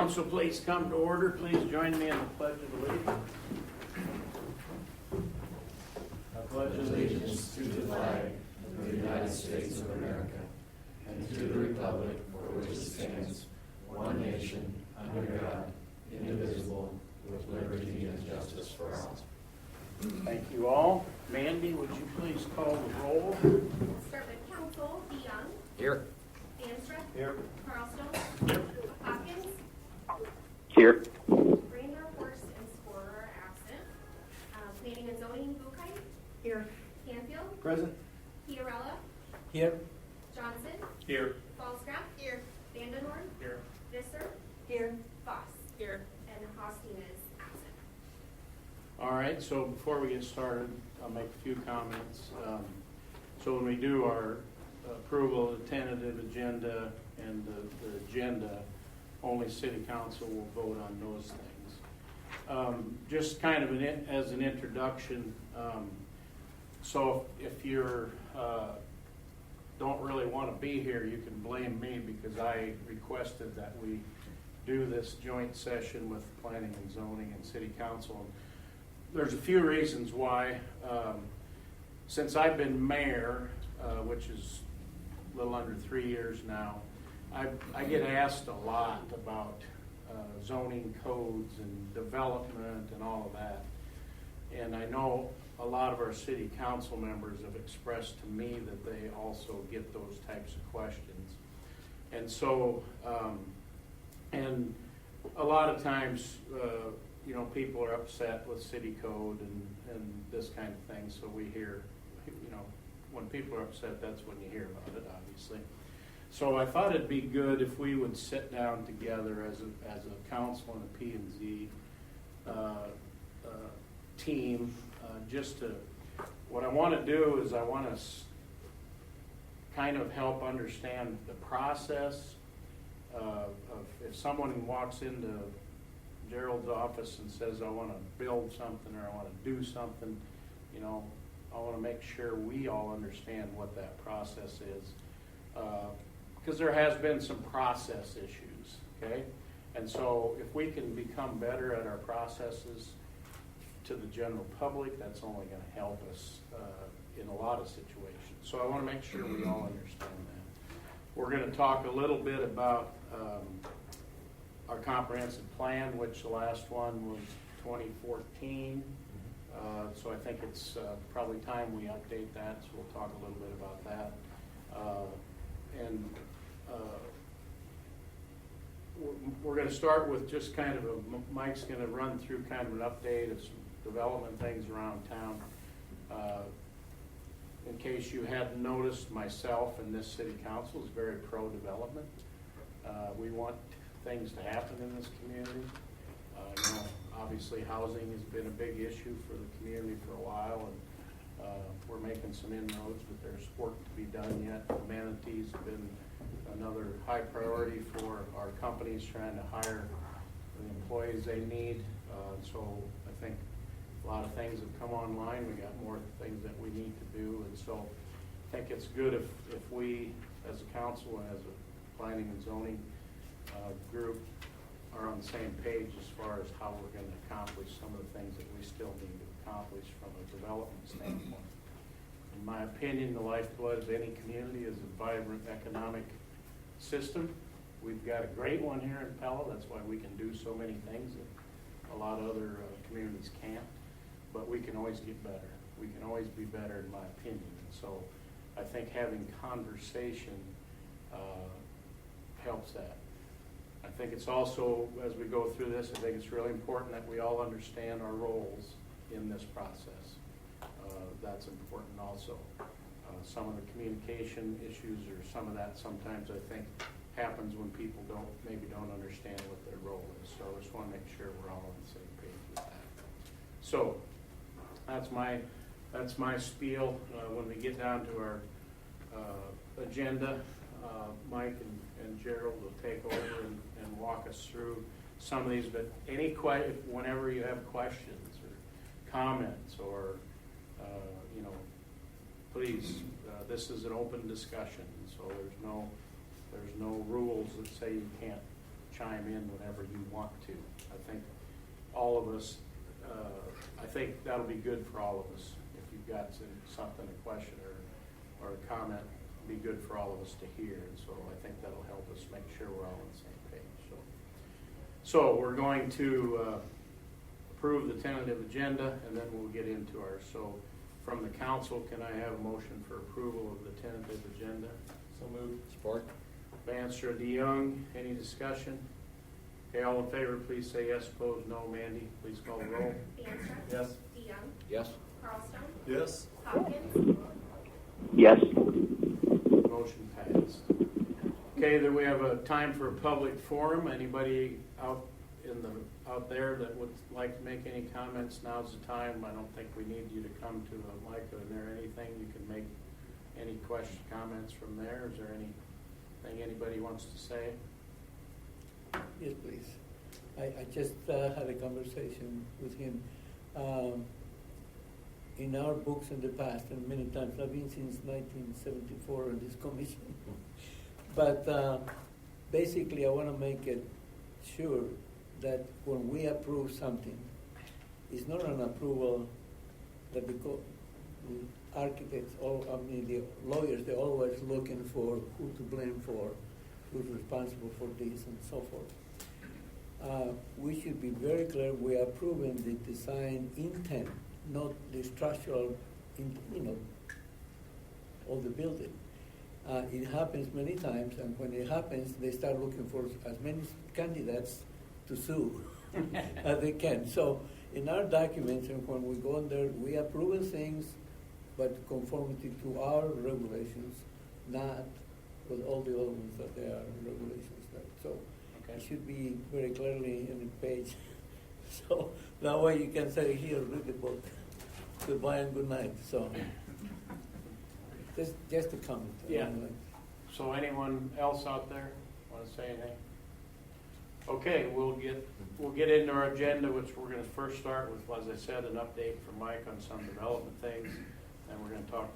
council please come to order? Please join me in the Pledge of Allegiance. I pledge Allegiance to the flag of the United States of America and to the republic for which it stands, one nation, under God, indivisible, with liberty and justice for all. Thank you all. Mandy, would you please call the roll? Start with council. DeYoung. Here. Danstruck. Here. Carlstone. Here. Hopkins. Here. Brander, Horst, and Sporer are absent. Planning and zoning. Buchheit. Here. Canfield. Present. Fiorella. Here. Johnson. Here. Falscraft. Here. Vandenhorn. Here. Visser. Here. Foss. Here. And Hosteen is absent. All right, so before we get started, I'll make a few comments. So when we do our approval of the tentative agenda and the agenda, only city council will vote on those things. Just kind of as an introduction, so if you're don't really want to be here, you can blame me because I requested that we do this joint session with planning and zoning and city council. There's a few reasons why. Since I've been mayor, which is a little under 3 years now, I get asked a lot about zoning codes and development and all of that. And I know a lot of our city council members have expressed to me that they also get those types of questions. And so, and a lot of times, people are upset with city code and this kind of thing. So we hear, when people are upset, that's when you hear about it, obviously. So I thought it'd be good if we would sit down together as a council and a P&Z team. What I want to do is I want to kind of help understand the process of if someone walks into Gerald's office and says, I want to build something or I want to do something, I want to make sure we all understand what that process is. Because there has been some process issues, okay? And so if we can become better at our processes to the general public, that's only going to help us in a lot of situations. So I want to make sure we all understand that. We're going to talk a little bit about our comprehensive plan, which the last one was 2014. So I think it's probably time we update that, so we'll talk a little bit about that. We're going to start with just kind of Mike's going to run through kind of an update of some development things around town. In case you hadn't noticed, myself and this city council is very pro-development. We want things to happen in this community. Obviously housing has been a big issue for the community for a while, and we're making some inroads, but there's work to be done yet. Amenities have been another high priority for our companies trying to hire the employees they need. So I think a lot of things have come online. We got more things that we need to do, and so I think it's good if we, as a council and as a planning and zoning group, are on the same page as far as how we're going to accomplish some of the things that we still need to accomplish from a development standpoint. In my opinion, the lifeblood of any community is a vibrant economic system. We've got a great one here in Pella. That's why we can do so many things that a lot of other communities can't. But we can always get better. We can always be better, in my opinion. So I think having conversation helps that. I think it's also, as we go through this, I think it's really important that we all understand our roles in this process. That's important also. Some of the communication issues or some of that sometimes I think happens when people maybe don't understand what their role is. So I just want to make sure we're all on the same page with that. So that's my spiel. When we get down to our agenda, Mike and Gerald will take over and walk us through some of these. But whenever you have questions or comments or please, this is an open discussion. So there's no rules that say you can't chime in whenever you want to. I think all of us, I think that'll be good for all of us. If you've got something, a question or a comment, it'll be good for all of us to hear. And so I think that'll help us make sure we're all on the same page. So we're going to approve the tentative agenda, and then we'll get into ours. So from the council, can I have a motion for approval of the tentative agenda? So moved. Support. Vanstra, DeYoung, any discussion? Okay, all in favor, please say yes. Opposed, no. Mandy, please call the roll. Vanstra. Yes. DeYoung. Yes. Carlstone. Yes. Hopkins. Yes. Motion passed. Okay, then we have a time for a public forum. Anybody out there that would like to make any comments, now's the time. I don't think we need you to come to a mic. Is there anything you can make, any questions, comments from there? Is there anything anybody wants to say? Yes, please. I just had a conversation with him. In our books in the past, and many times, I've been since 1974 on this commission. But basically, I want to make it sure that when we approve something, it's not an approval that the architects, the lawyers, they're always looking for who to blame for, who's responsible for this and so forth. We should be very clear we are approving the design intent, not the structural, of the building. It happens many times, and when it happens, they start looking for as many candidates to sue as they can. So in our documents, and when we go in there, we approve things, but conformity to our regulations, not with all the other ones that there are regulations. So it should be very clearly in the page. So that way you can say, here, read the book. Goodbye and good night. So just a comment. Yeah. So anyone else out there want to say anything? Okay, we'll get into our agenda, which we're going to first start with, as I said, an update from Mike on some development things, and we're going to talk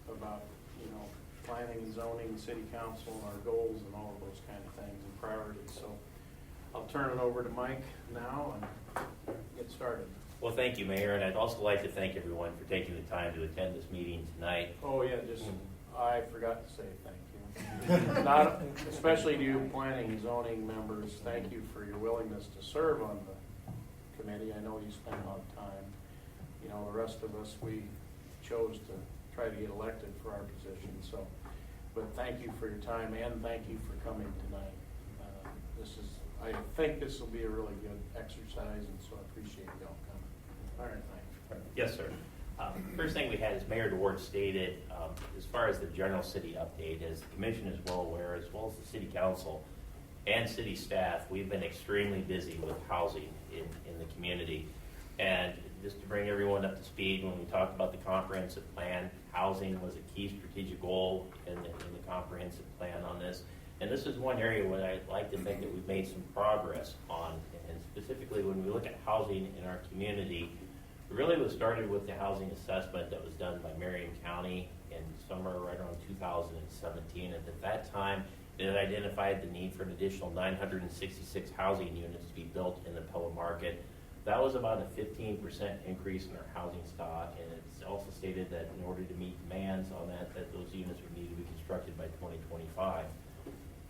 about, planning and zoning, city council, and our goals, and all of those kind of things and priorities. So I'll turn it over to Mike now and get started. Well, thank you, Mayor, and I'd also like to thank everyone for taking the time to attend this meeting tonight. Oh yeah, I forgot to say thank you. Not especially to you planning and zoning members. Thank you for your willingness to serve on the committee. I know you spent a lot of time. The rest of us, we chose to try to get elected for our position. So, but thank you for your time, and thank you for coming tonight. I think this will be a really good exercise, and so I appreciate y'all coming. All right, thanks. Yes, sir. First thing we had is Mayor DeWart stated, as far as the general city update, as the commission is well aware, as well as the city council and city staff, we've been extremely busy with housing in the community. And just to bring everyone up to speed, when we talked about the comprehensive plan, housing was a key strategic goal in the comprehensive plan on this. And this is one area where I'd like to think that we've made some progress on, and specifically when we look at housing in our community, it really was started with the housing assessment that was done by Marion County in somewhere right around 2017. And at that time, it identified the need for an additional 966 housing units to be built in the Pella market. That was about a 15% increase in our housing stock, and it's also stated that in order to meet demands on that those units would need to be constructed by 2025.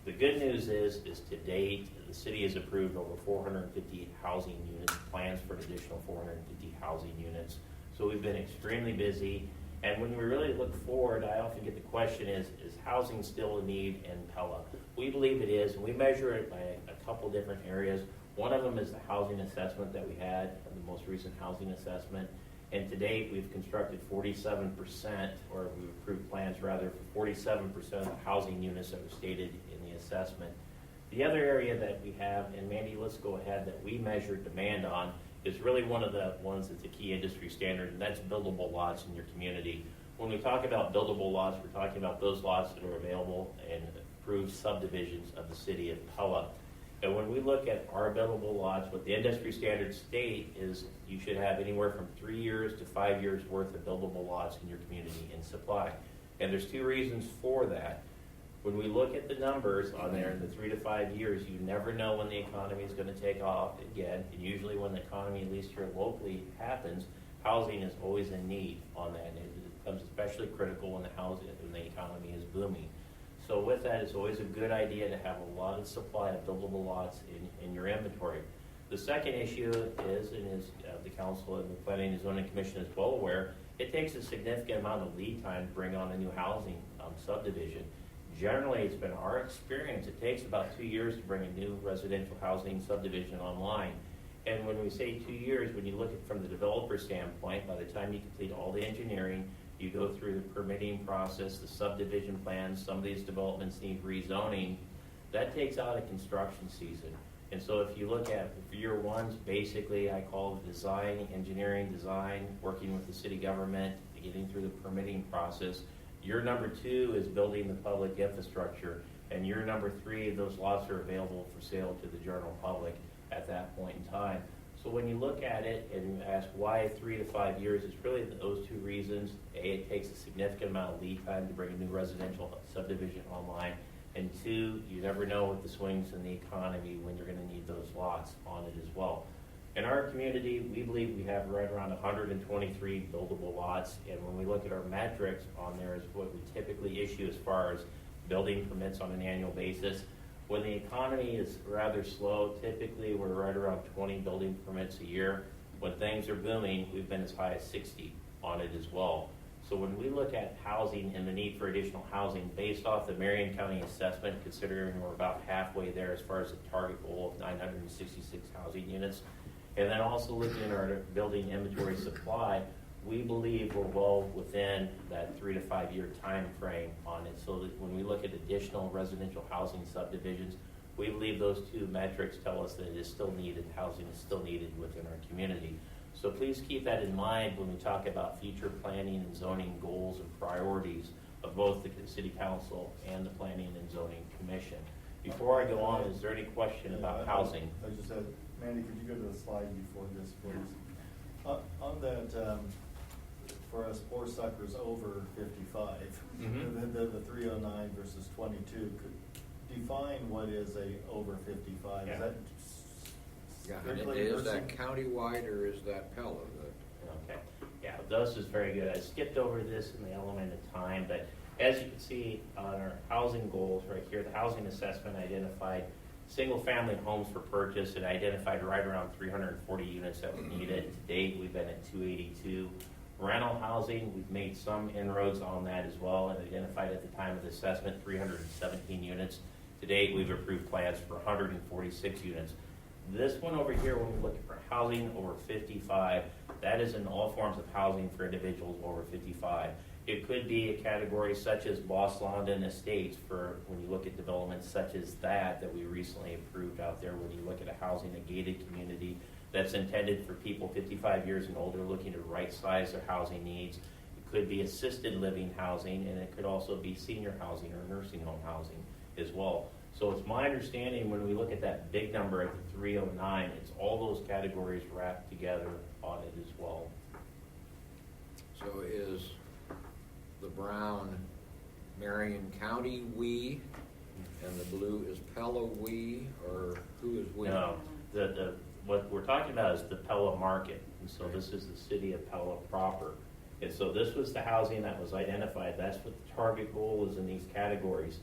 The good news is to date, the city has approved over 450 housing units, plans for an additional 450 housing units. So we've been extremely busy. And when we really look forward, I often get the question is housing still a need in Pella? We believe it is, and we measure it by a couple different areas. One of them is the housing assessment that we had, the most recent housing assessment. And to date, we've constructed 47%, or we've approved plans rather, for 47% of the housing units that were stated in the assessment. The other area that we have, and Mandy, let's go ahead, that we measure demand on, is really one of the ones that's a key industry standard, and that's buildable lots in your community. When we talk about buildable lots, we're talking about those lots that are available in approved subdivisions of the city of Pella. And when we look at our buildable lots, what the industry standards state is you should have anywhere from 3 years to 5 years worth of buildable lots in your community in supply. And there's two reasons for that. When we look at the numbers on there in the 3 to 5 years, you never know when the economy is going to take off again. And usually when the economy, at least here locally, happens, housing is always in need on that. And it becomes especially critical when the economy is booming. So with that, it's always a good idea to have a lot of supply of buildable lots in your inventory. The second issue is, and is the council and the Planning and Zoning Commission is well aware, it takes a significant amount of lead time to bring on a new housing subdivision. Generally, it's been our experience, it takes about 2 years to bring a new residential housing subdivision online. And when we say 2 years, when you look at from the developer standpoint, by the time you complete all the engineering, you go through the permitting process, the subdivision plans, some of these developments need rezoning, that takes out a construction season. And so if you look at year one's basically, I call it design, engineering design, working with the city government, getting through the permitting process. Year number 2 is building the public infrastructure, and year number 3, those lots are available for sale to the general public at that point in time. So when you look at it and you ask why 3 to 5 years, it's really those 2 reasons. A, it takes a significant amount of lead time to bring a new residential subdivision online, and 2, you never know with the swings in the economy when you're going to need those lots on it as well. In our community, we believe we have right around 123 buildable lots, and when we look at our metrics on there is what we typically issue as far as building permits on an annual basis. When the economy is rather slow, typically we're right around 20 building permits a year. When things are booming, we've been as high as 60 on it as well. So when we look at housing and the need for additional housing based off the Marion County assessment, considering we're about halfway there as far as the target goal of 966 housing units, and then also looking at our building inventory supply, we believe we're well within that 3 to 5 year time frame on it. So that when we look at additional residential housing subdivisions, we believe those 2 metrics tell us that it is still needed, housing is still needed within our community. So please keep that in mind when we talk about future planning and zoning goals and priorities of both the City Council and the Planning and Zoning Commission. Before I go on, is there any question about housing? I just had, Mandy, could you go to the slide before this, please? On that, for us poor suckers over 55, the 309 versus 22, could define what is a over 55? Yeah. Is that Yeah, strictly is nursing? that countywide or is that Pella? Okay, yeah, those is very good. I skipped over this in the element of time, but as you can see on our housing goals right here, the housing assessment identified single-family homes for purchase and identified right around 340 units that were needed. To date, we've been at 282. Rental housing, we've made some inroads on that as well and identified at the time of the assessment 317 units. To date, we've approved plans for 146 units. This one over here, when we're looking for housing over 55, that is in all forms of housing for individuals over 55. It could be a category such as Boss London Estates for when you look at developments such as that we recently approved out there. When you look at a housing, a gated community that's intended for people 55 years and older looking to right-size their housing needs. It could be assisted living housing, and it could also be senior housing or nursing home housing as well. So it's my understanding when we look at that big number at the 309, it's all those categories wrapped together on it as well. So is the brown Marion County we, and the blue is Pella we, or who is we? No, what we're talking about is the Pella market, and so this is the city of Pella proper. And so this was the housing that was identified. That's what the target goal is in these categories.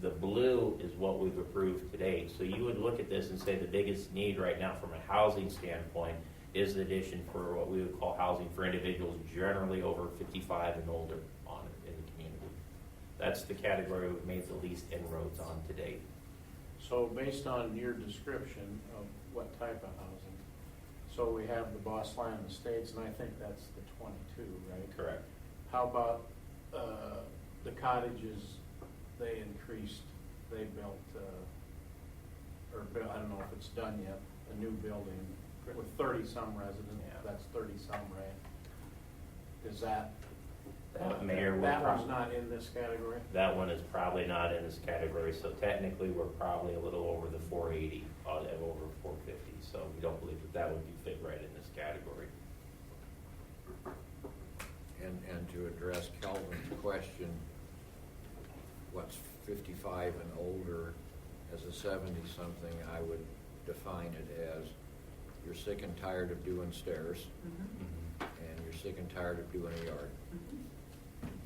The blue is what we've approved today. So you would look at this and say the biggest need right now from a housing standpoint is the addition for what we would call housing for individuals generally over 55 and older on it in the community. That's the category we've made the least inroads on to date. So based on your description of what type of housing, so we have the Boss Land Estates, and I think that's the 22, right? Correct. How about the cottages they increased, they built, I don't know if it's done yet, a new building with 30-some residents, Yeah. that's 30-some, right? Is that, Mayor, that one's not in this category? that one is probably not in this category, so technically we're probably a little over the 480, over 450, so we don't believe that would be fit right in this category. And to address Kelvin's question, what's 55 and older as a 70-something, I would define it as you're sick and tired of doing stairs, and you're sick and tired of doing a yard.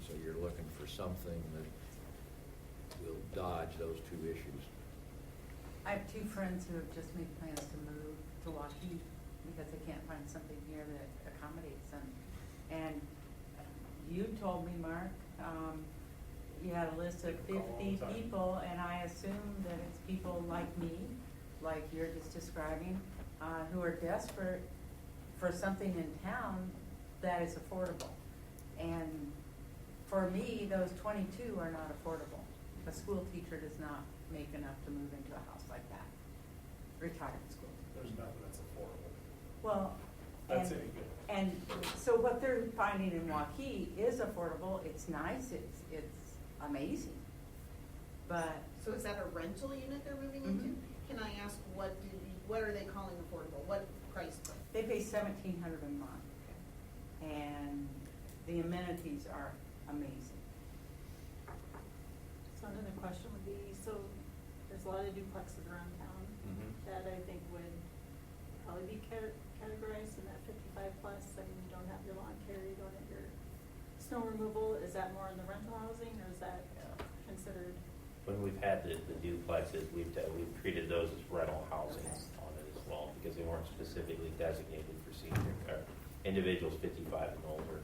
So you're looking for something that will dodge those two issues. I have two friends who have just made plans to move to Waukee because they can't find something here that accommodates them. And you told me, Mark, you had a list of 50 people, and I assume that it's people like me, like you're just describing, who are desperate for something in town that is affordable. And for me, those 22 are not affordable. A school teacher does not make enough to move into a house like that. Retired school. There's nothing that's affordable. Well, That's and, any good. and so what they're finding in Waukee is affordable. It's nice. It's amazing. But So is that a rental unit they're moving into? Can I ask what are they calling affordable? What price point? they pay $1,700 a month, and the amenities are amazing. So another question would be, so there's a lot of duplexes around town that I think would probably be categorized in that 55 plus. I mean, you don't have your lawn care, you don't have your snow removal. Is that more in the rental housing, or is that considered? When we've had the duplexes, we've treated those as rental housing on it as well, because they weren't specifically designated for senior, individuals 55 and older.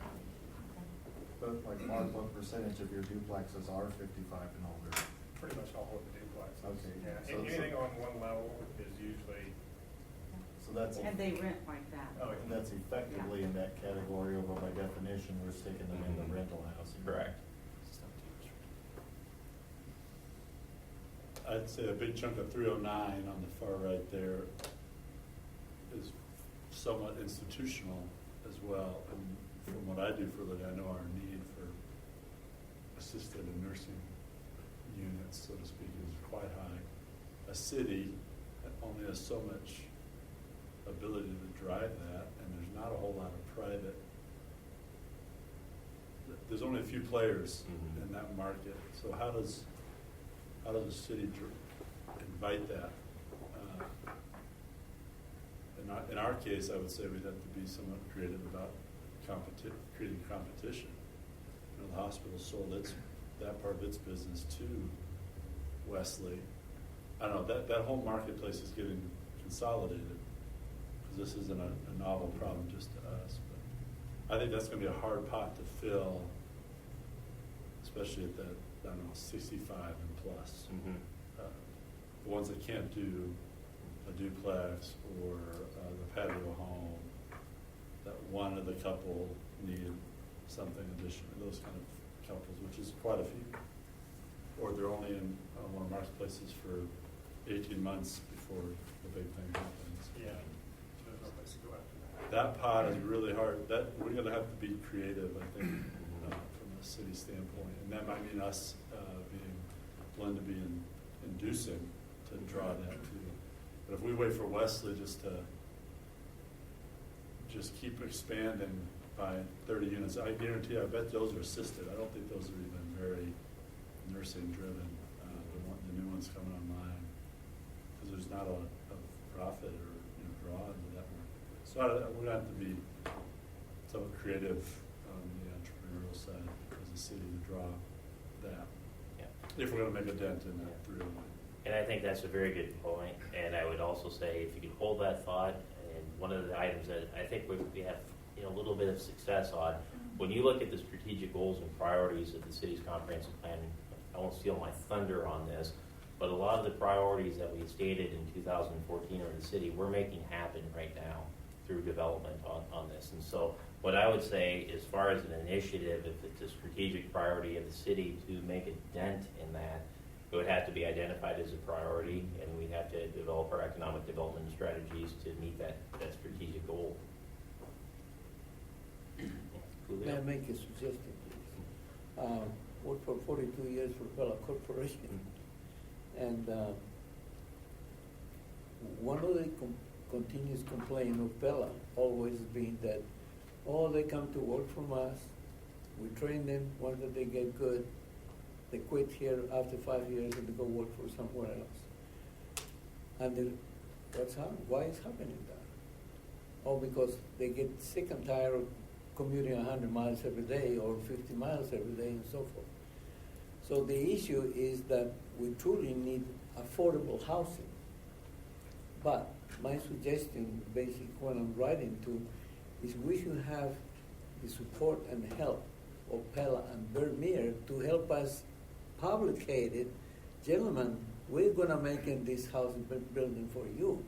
But like Mark, what percentage of your duplexes are 55 and older? Pretty much all of the duplexes. Okay. Yeah, So- anything on one level is usually, So that's, And they rent like that. oh, and that's effectively in that category, although by definition, we're sticking them in the rental housing. Correct. I'd say a big chunk of 309 on the far right there is somewhat institutional as well. And from what I do for a living, I know our need for assisted and nursing units, so to speak, is quite high. A city only has so much ability to drive that, and there's not a whole lot of private. There's only a few players in that market. So how does the city invite that? In our case, I would say we'd have to be somewhat creative about creating competition. You know, the hospital sold that part of its business to Wesley. I don't know, that whole marketplace is getting consolidated, because this isn't a novel problem just to us. But I think that's going to be a hard pot to fill, especially at that, I don't know, 65 and plus. The ones that can't do a duplex or the patio home, that one of the couple need something additional, those kind of couples, which is quite a few. Or they're only in one of marketplaces for 18 months before the big thing happens. yeah, there's no place to go after that. That pot is really hard. We're going to have to be creative, I think, from a city standpoint. And that might mean us to be inducing to draw that too. But if we wait for Wesley just keep expanding by 30 units, I guarantee, I bet those are assisted. I don't think those are even very nursing driven, the new ones coming online, because there's not a lot of profit or draw into that market. So we're going to have to be somewhat creative on the entrepreneurial side as a city to draw that. If we're going to make a dent in that through. And I think that's a very good point. And I would also say, if you could hold that thought, and one of the items that I think we have a little bit of success on, when you look at the strategic goals and priorities of the city's comprehensive plan, I won't steal my thunder on this, but a lot of the priorities that we stated in 2014 or in the city, we're making happen right now through development on this. And so what I would say, as far as an initiative, if it's a strategic priority of the city to make a dent in that, it would have to be identified as a priority, and we'd have to develop our economic development strategies to meet that strategic goal. May I make a suggestion, please? Worked for 42 years for Pella Corporation, and one of the continuous complaint of Pella always been that, they come to work from us, we train them, once that they get good, they quit here after 5 years and they go work for somewhere else. And why is happening that? Oh, because they get sick and tired of commuting 100 miles every day or 50 miles every day and so forth. So the issue is that we truly need affordable housing. But my suggestion, basically what I'm writing to, is we should have the support and help of Pella and Vermeer to help us publicate it. Gentlemen, we're gonna make in this housing building for you.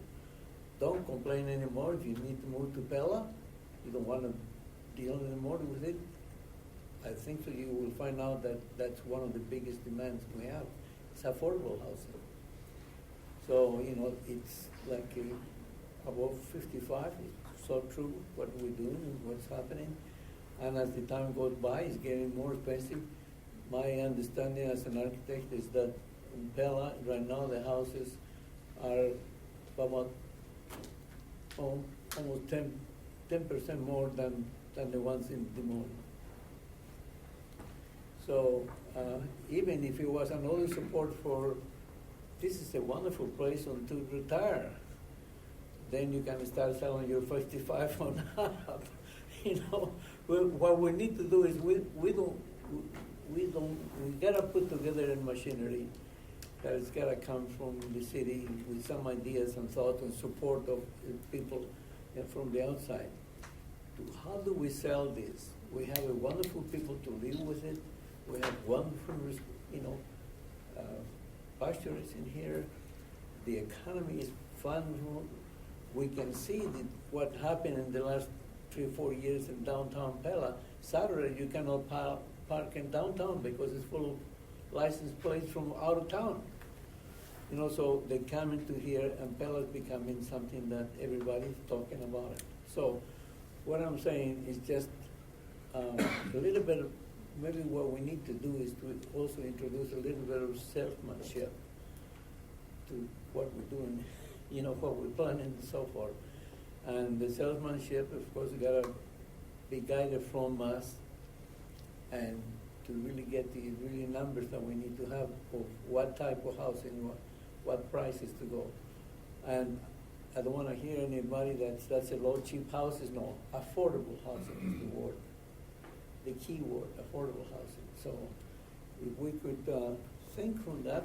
Don't complain anymore if you need to move to Pella. You don't wanna deal anymore with it. I think so you will find out that that's one of the biggest demands we have. It's affordable housing. So, it's like above 55, it's so true what we're doing and what's happening. And as the time goes by, it's getting more expensive. My understanding as an architect is that in Pella, right now, the houses are about almost 10% more than the ones in Des Moines. So even if it was another support for, this is a wonderful place to retire, then you can start selling your 55 on up. What we need to do is we gotta put together a machinery that has gotta come from the city with some ideas and thoughts and support of people from the outside. How do we sell this? We have a wonderful people to live with it. We have wonderful, pastures in here. The economy is fun. We can see what happened in the last 3 or 4 years in downtown Pella. Saturday, you cannot park in downtown because it's full of license plates from out of town. So they come into here, and Pella's becoming something that everybody's talking about it. So what I'm saying is just a little bit of, maybe what we need to do is to also introduce a little bit of salesmanship to what we're doing, what we're planning and so forth. And the salesmanship, of course, gotta be guided from us, and to really get the really numbers that we need to have of what type of housing, what prices to go. And I don't want to hear anybody that's a low, cheap houses. No, affordable housing is the word, the key word, affordable housing. So if we could think from that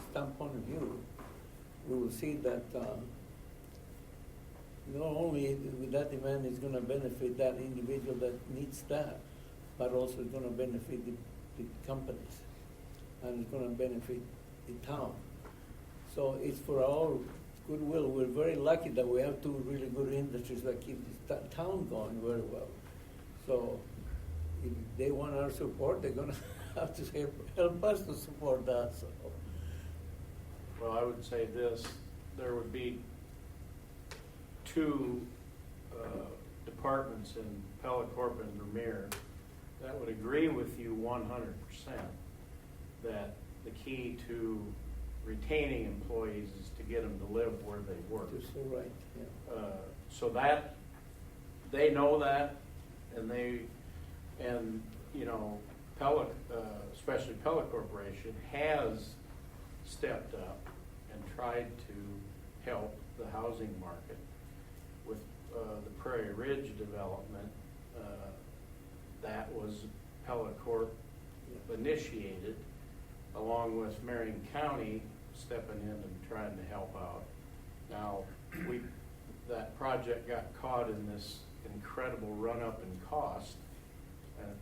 standpoint of view, we will see that not only with that demand is going to benefit that individual that needs that, but also it's going to benefit the companies, and it's going to benefit the town. So it's for our goodwill. We're very lucky that we have two really good industries that keep this town going very well. So if they want our support, they're going to have to help us to support that. So. Well, I would say this, there would be two departments in Pella, Corp, and Vermeer that would agree with you 100% that the key to retaining employees is to get them to live where they work. You're so right. Yeah. So that they know that, and Pella, especially Pella Corporation, has stepped up and tried to help the housing market with the Prairie Ridge development. That was Pella Corp initiated, along with Marion County stepping in and trying to help out. Now, that project got caught in this incredible run-up in cost. And,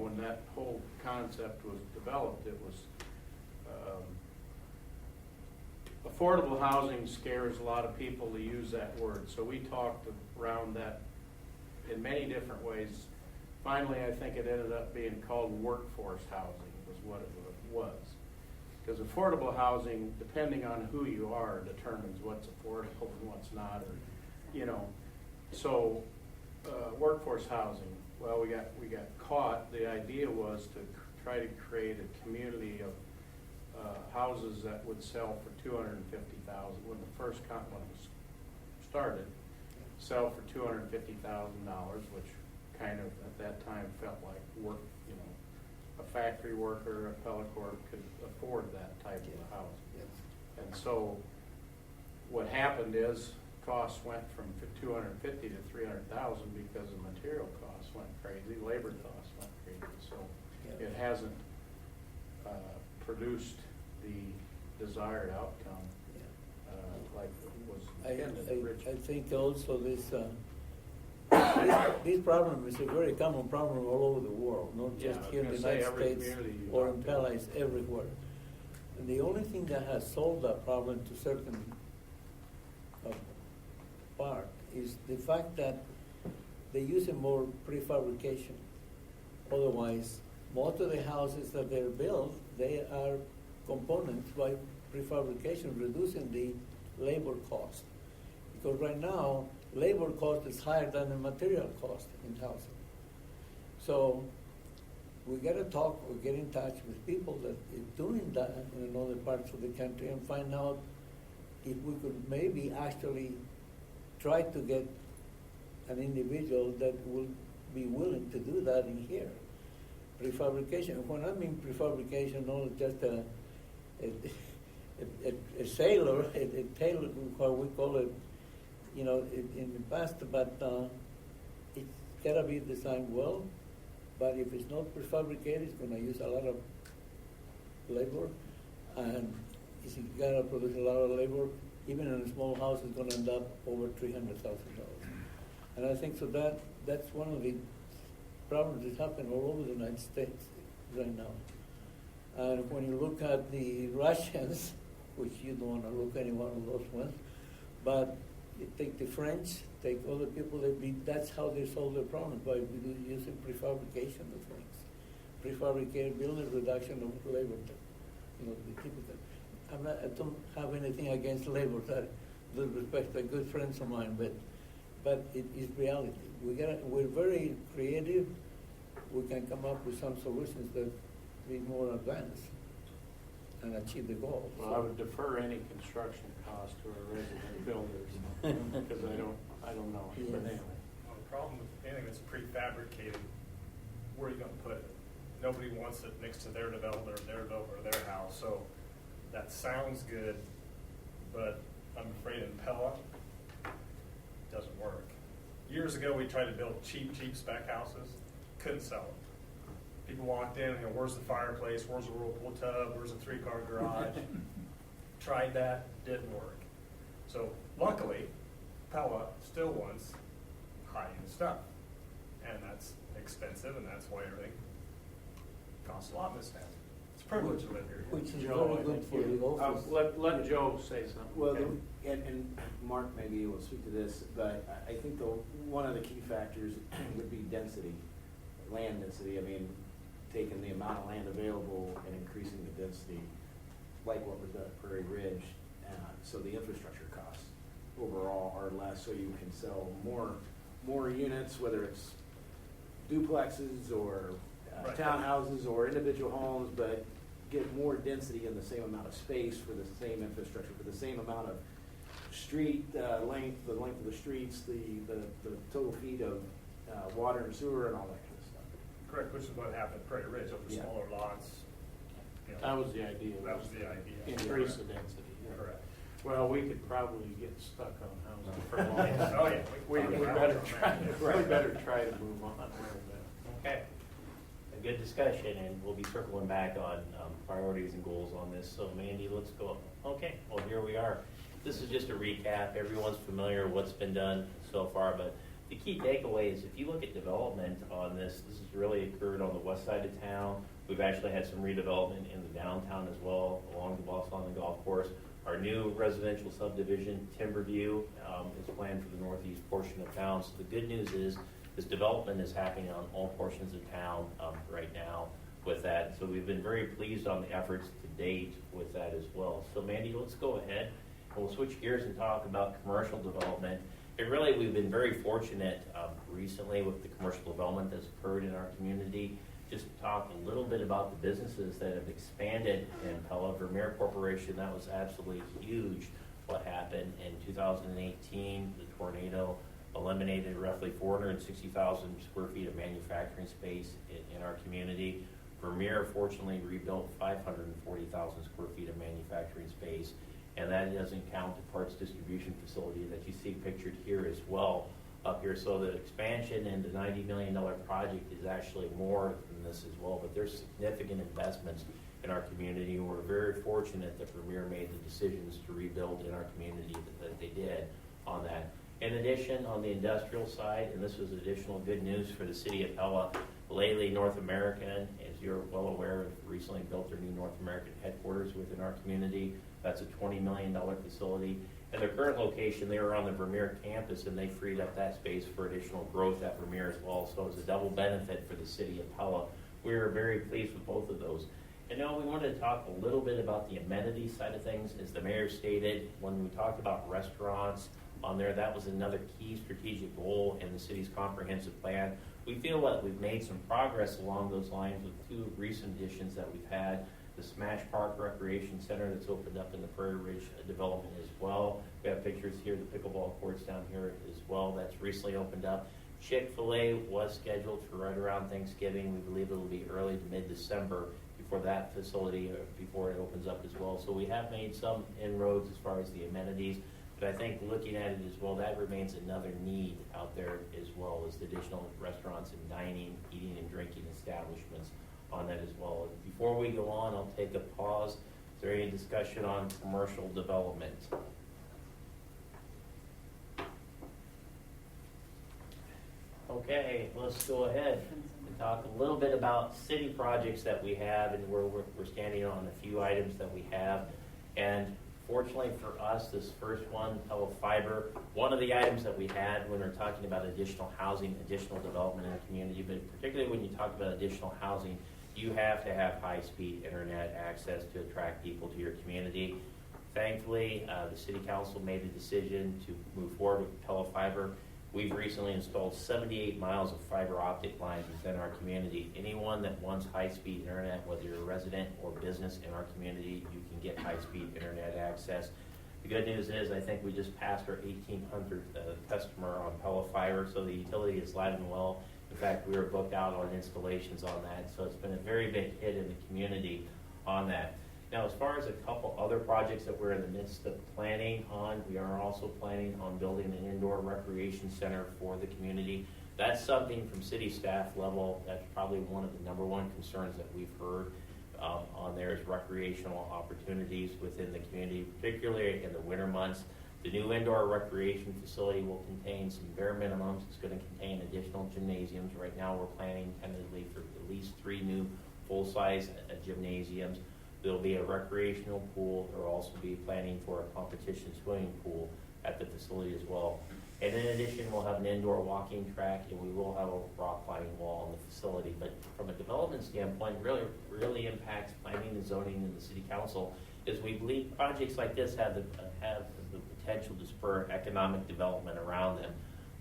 when that whole concept was developed, it was affordable housing scares a lot of people to use that word. So we talked around that in many different ways. Finally, I think it ended up being called workforce housing, was what it was. Because affordable housing, depending on who you are, determines what's affordable and what's not. So workforce housing, well, we got caught. The idea was to try to create a community of houses that would sell for $250,000 when the first one was started, sell for $250,000, which kind of at that time felt like work, a factory worker, a Pella Corp could afford that type of a house. Yes. And so what happened is costs went from 250 to 300,000 because the material costs went crazy, labor costs went crazy. So Yeah. it hasn't produced the desired outcome like it was intended I originally. think also this problem is a very common problem all over the world, not Yeah, just I was here in the gonna say, United every States community you or talk in to. Pella, it's everywhere. And the only thing that has solved that problem to certain part is the fact that they use more prefabrication. Otherwise, most of the houses that they're built, they are components by prefabrication, reducing the labor cost. Because right now, labor cost is higher than the material cost in housing. So we got to talk or get in touch with people that is doing that in other parts of the country and find out if we could maybe actually try to get an individual that will be willing to do that in here. Prefabrication. When I mean prefabrication, not just a sailor, a tailor, what we call it, in the past, but it's gotta be designed well. But if it's not prefabricated, it's gonna use a lot of labor, and it's gotta produce a lot of labor. Even in a small house, it's gonna end up over $300,000. And I think so that's one of the problems that happen all over the United States right now. And when you look at the Russians, which you don't want to look at any one of those ones, but you take the French, take other people, that's how they solve their problems, by using prefabrication of things. Prefabricated building, reduction of labor, the typical. I don't have anything against labor, with respect to good friends of mine, but it is reality. We're very creative. We can come up with some solutions that be more advanced and achieve the goal. Well, I would defer any construction cost to our resident builders, because I don't know. Yes. But anyway. Well, the problem with anything that's prefabricated, where are you gonna put it? Nobody wants it next to their developer, their house, so that sounds good, but I'm afraid in Pella, it doesn't work. Years ago, we tried to build cheap spec houses, couldn't sell them. People walked in, where's the fireplace, where's the whirlpool tub, where's the 3-car garage? Tried that, didn't work. So luckily, Pella still wants high-end stuff. And that's expensive, and that's why everything costs a lot in this town. It's a privilege to live here. Which is Joe, very I good think for the office. let Joe say something. Well, okay? and Mark maybe will speak to this, but I think one of the key factors would be density, land density. I mean, taking the amount of land available and increasing the density, like what was done at Prairie Ridge, so the infrastructure costs overall are less, so you can sell more units, whether it's duplexes or Right. townhouses or individual homes, but get more density in the same amount of space for the same infrastructure, for the same amount of street length, the length of the streets, the total feet of water and sewer and all that kind of stuff. Correct, which is what happened at Prairie Ridge, over Yeah. smaller lots. That was the idea. That was the idea. Increase the density. Yeah. Correct. Well, we could probably get stuck on housing for a long Oh, time. yeah. We better try, Right. we better try to move on a little bit. Okay. A good discussion, and we'll be circling back on priorities and goals on this. So Mandy, let's go. Okay, well, here we are. This is just a recap. Everyone's familiar with what's been done so far, but the key takeaway is if you look at development on this has really occurred on the west side of town. We've actually had some redevelopment in the downtown as well, along the Boston Golf Course. Our new residential subdivision, Timberview, is planned for the northeast portion of town. So the good news is this development is happening on all portions of town right now with that. So we've been very pleased on the efforts to date with that as well. So Mandy, let's go ahead and we'll switch gears and talk about commercial development. And really, we've been very fortunate recently with the commercial development that's occurred in our community. Just to talk a little bit about the businesses that have expanded in Pella. Vermeer Corporation, that was absolutely huge what happened in 2018. The tornado eliminated roughly 460,000 square feet of manufacturing space in our community. Vermeer fortunately rebuilt 540,000 square feet of manufacturing space, and that doesn't count the parts distribution facility that you see pictured here as well up here. So the expansion and the $90 million project is actually more than this as well, but there's significant investments in our community. We're very fortunate that Vermeer made the decisions to rebuild in our community that they did on that. In addition, on the industrial side, and this was additional good news for the City of Pella, lately North American, as you're well aware, recently built their new North American headquarters within our community. That's a $20 million facility. At their current location, they were on the Vermeer campus, and they freed up that space for additional growth at Vermeer as well. So it was a double benefit for the City of Pella. We were very pleased with both of those. And now we wanted to talk a little bit about the amenities side of things. As the mayor stated, when we talked about restaurants on there, that was another key strategic goal in the city's comprehensive plan. We feel that we've made some progress along those lines with two recent additions that we've had. The Smash Park Recreation Center that's opened up in the Prairie Ridge development as well. We have pictures here, the pickleball courts down here as well. That's recently opened up. Chick-fil-A was scheduled for right around Thanksgiving. We believe it will be early to mid-December before that facility, before it opens up as well. So we have made some inroads as far as the amenities, but I think looking at it as well, that remains another need out there as well as the additional restaurants and dining, eating and drinking establishments on that as well. Before we go on, I'll take a pause. Is there any discussion on commercial development? Okay, let's go ahead and talk a little bit about city projects that we have, and we're standing on a few items that we have. And fortunately for us, this first one, Pella Fiber, one of the items that we had when we're talking about additional housing, additional development in the community, but particularly when you talk about additional housing, you have to have high-speed internet access to attract people to your community. Thankfully, the City Council made a decision to move forward with Pella Fiber. We've recently installed 78 miles of fiber optic lines within our community. Anyone that wants high-speed internet, whether you're a resident or business in our community, you can get high-speed internet access. The good news is I think we just passed our 1,800th customer on Pella Fiber, so the utility is live and well. In fact, we were booked out on installations on that, so it's been a very big hit in the community on that. Now, as far as a couple other projects that we're in the midst of planning on, we are also planning on building an indoor recreation center for the community. That's something from city staff level, that's probably one of the number one concerns that we've heard on there is recreational opportunities within the community, particularly in the winter months. The new indoor recreation facility will contain some bare minimums. It's going to contain additional gymnasiums. Right now we're planning tentatively for at least 3 new full-size gymnasiums. There'll be a recreational pool. There'll also be planning for a competition swimming pool at the facility as well. And in addition, we'll have an indoor walking track, and we will have a rock climbing wall in the facility. But from a development standpoint, really impacts planning and zoning in the city council, is we believe projects like this have the potential to spur economic development around them.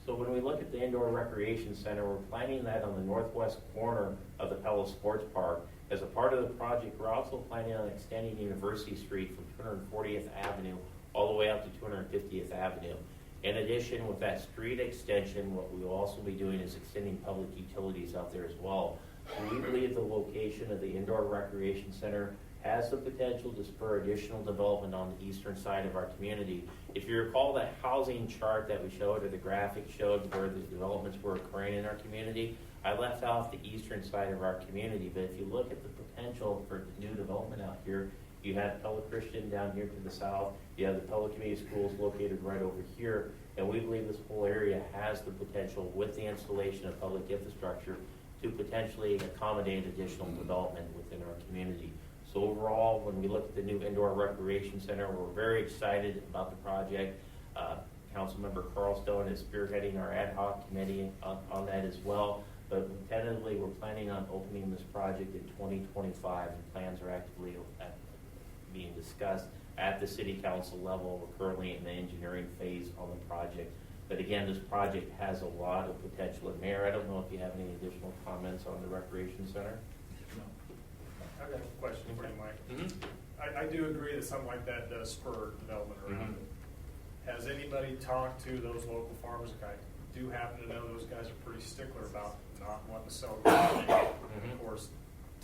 So when we look at the indoor recreation center, we're planning that on the northwest corner of the Pella Sports Park. As a part of the project, we're also planning on extending University Street from 240th Avenue all the way up to 250th Avenue. In addition, with that street extension, what we will also be doing is extending public utilities out there as well. So we believe the location of the indoor recreation center has the potential to spur additional development on the eastern side of our community. If you recall that housing chart that we showed, or the graphic showed where the developments were occurring in our community, I left off the eastern side of our community, but if you look at the potential for new development out here, you have Pella Christian down here to the south, you have the Pella Community Schools located right over here, and we believe this whole area has the potential, with the installation of public infrastructure, to potentially accommodate additional development within our community. So overall, when we look at the new indoor recreation center, we're very excited about the project. Councilmember Carlstone is spearheading our ad hoc committee on that as well. But tentatively, we're planning on opening this project in 2025, and plans are actively being discussed at the city council level. We're currently in the engineering phase on the project. But again, this project has a lot of potential. And Mayor, I don't know if you have any additional comments on the recreation center? I've got a question for you, Mike. Mm-hmm. I do agree that something like that does spur development around it. Has anybody talked to those local farmers? I do happen to know those guys are pretty stickler about not wanting to sell. Of course,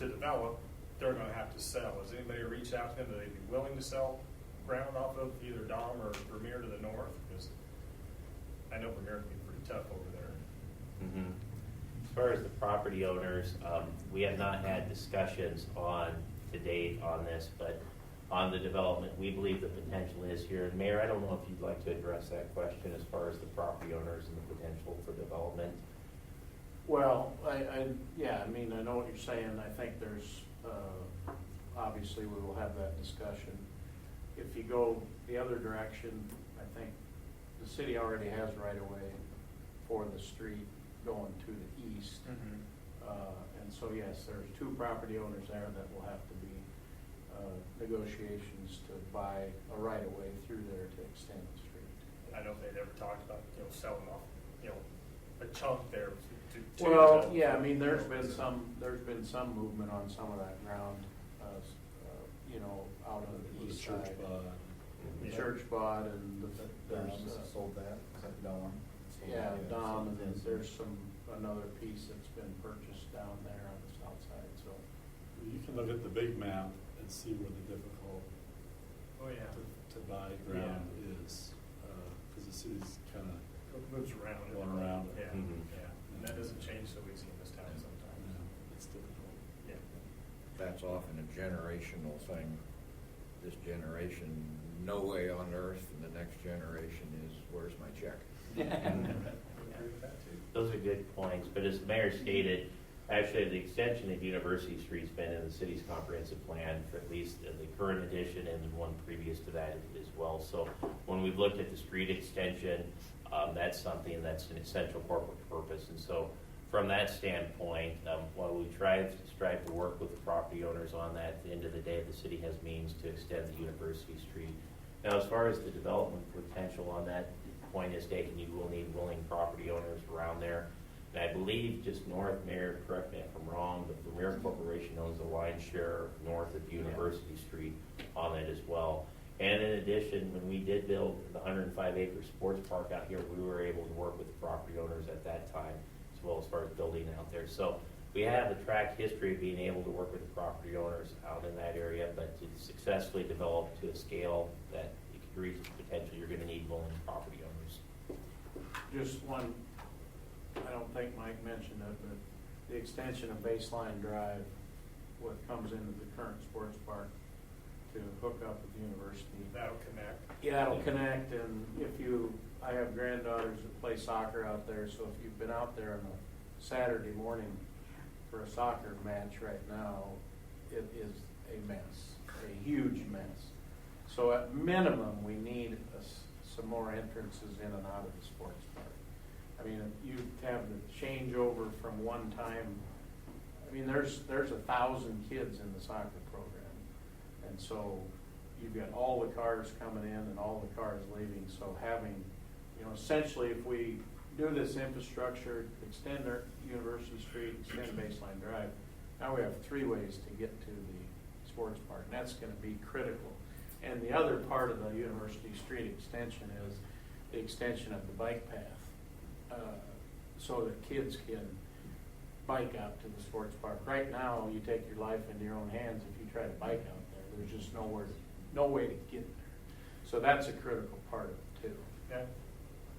to develop, they're gonna have to sell. Has anybody reached out to them, that they'd be willing to sell ground off of either Dom or Vermeer to the north? Because I know Vermeer can be pretty tough over there. Mhm. As far as the property owners, we have not had discussions to date on this, but on the development, we believe the potential is here. And Mayor, I don't know if you'd like to address that question as far as the property owners and the potential for development. Well, I mean, I know what you're saying. I think there's, obviously, we will have that discussion. If you go the other direction, I think the city already has right-of-way for the street going to the east. And so, yes, there's two property owners there that will have to be negotiations to buy a right-of-way through there to extend the street. I know if they'd ever talked about, selling off, a chunk there to. Well, yeah, I mean, there's been some movement on some of that ground, out on the The east church side. bought. The church bought, and there's, Sold that, is that Dawn? yeah, Dom, and then there's another piece that's been purchased down there on the south side, so. You can look at the big map and see where the difficult Oh, yeah. to buy ground is, because the city's kind of It moves around. going around it. Yeah, Mhm. yeah. And that doesn't change so easy in this town Yeah, sometimes. it's difficult. Yeah. That's often a generational thing. This generation, no way on earth, and the next generation is, where's my check? I agree with that too. Those are good points, but as the mayor stated, actually, the extension of University Street's been in the city's comprehensive plan for at least the current edition and the one previous to that as well. So when we've looked at the street extension, that's something that's an essential corporate purpose. And so from that standpoint, while we strive to work with the property owners on that, at the end of the day, the city has means to extend the University Street. Now, as far as the development potential on that point is taken, you will need willing property owners around there. And I believe just north, Mayor, correct me if I'm wrong, but the Vermeer Corporation owns a lion's share north of University Street on that as well. And in addition, when we did build the 105-acre sports park out here, we were able to work with the property owners at that time, as well as far as building out there. So we have a track history of being able to work with the property owners out in that area, but to successfully develop to a scale that you could reach the potential, you're going to need willing property owners. Just one, I don't think Mike mentioned it, but the extension of Baseline Drive, what comes into the current sports park to hook up with the university. That'll connect. Yeah, it'll connect, and I have granddaughters that play soccer out there, so if you've been out there on a Saturday morning for a soccer match right now, it is a mess, a huge mess. So at minimum, we need some more entrances in and out of the sports park. I mean, you have the changeover from one time, I mean, there's 1,000 kids in the soccer program. And so you've got all the cars coming in and all the cars leaving. So having, essentially if we do this infrastructure, extend our University Street, extend Baseline Drive, now we have 3 ways to get to the sports park. And that's going to be critical. And the other part of the University Street extension is the extension of the bike path, so that kids can bike out to the sports park. Right now, you take your life into your own hands if you try to bike out there. There's just no way to get there. So that's a critical part of it too. Yeah.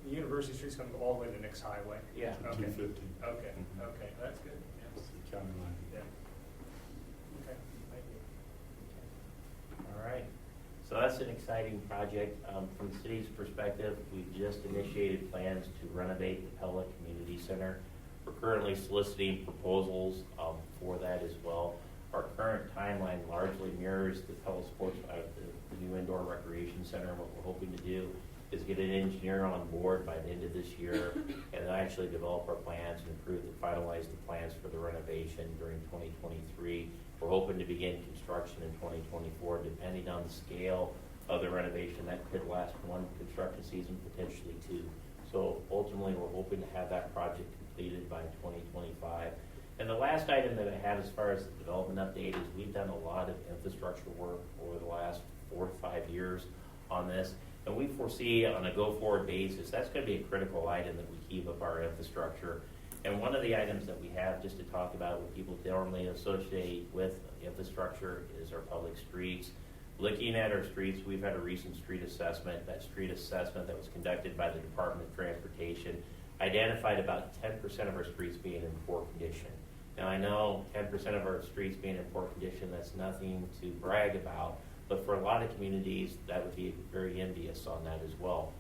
The University Street's gonna go all the way to the next highway. Yeah. Okay. 250. Okay, okay, that's good, yeah. It's the county line. Yeah. Okay, thank you. All right. So that's an exciting project. From the city's perspective, we've just initiated plans to renovate the Pella Community Center. We're currently soliciting proposals for that as well. Our current timeline largely mirrors the Pella Sports, the new indoor recreation center. What we're hoping to do is get an engineer on board by the end of this year and actually develop our plans and finalize the plans for the renovation during 2023. We're hoping to begin construction in 2024, depending on the scale of the renovation. That could last 1 construction season, potentially 2. So ultimately, we're hoping to have that project completed by 2025. And the last item that I have as far as the development update is we've done a lot of infrastructure work over the last 4 to 5 years on this. And we foresee on a go-forward basis, that's going to be a critical item that we keep up our infrastructure. And one of the items that we have just to talk about what people normally associate with infrastructure is our public streets. Looking at our streets, we've had a recent street assessment. That street assessment that was conducted by the Department of Transportation identified about 10% of our streets being in poor condition. Now I know 10% of our streets being in poor condition, that's nothing to brag about, but for a lot of communities, that would be very envious on that as well.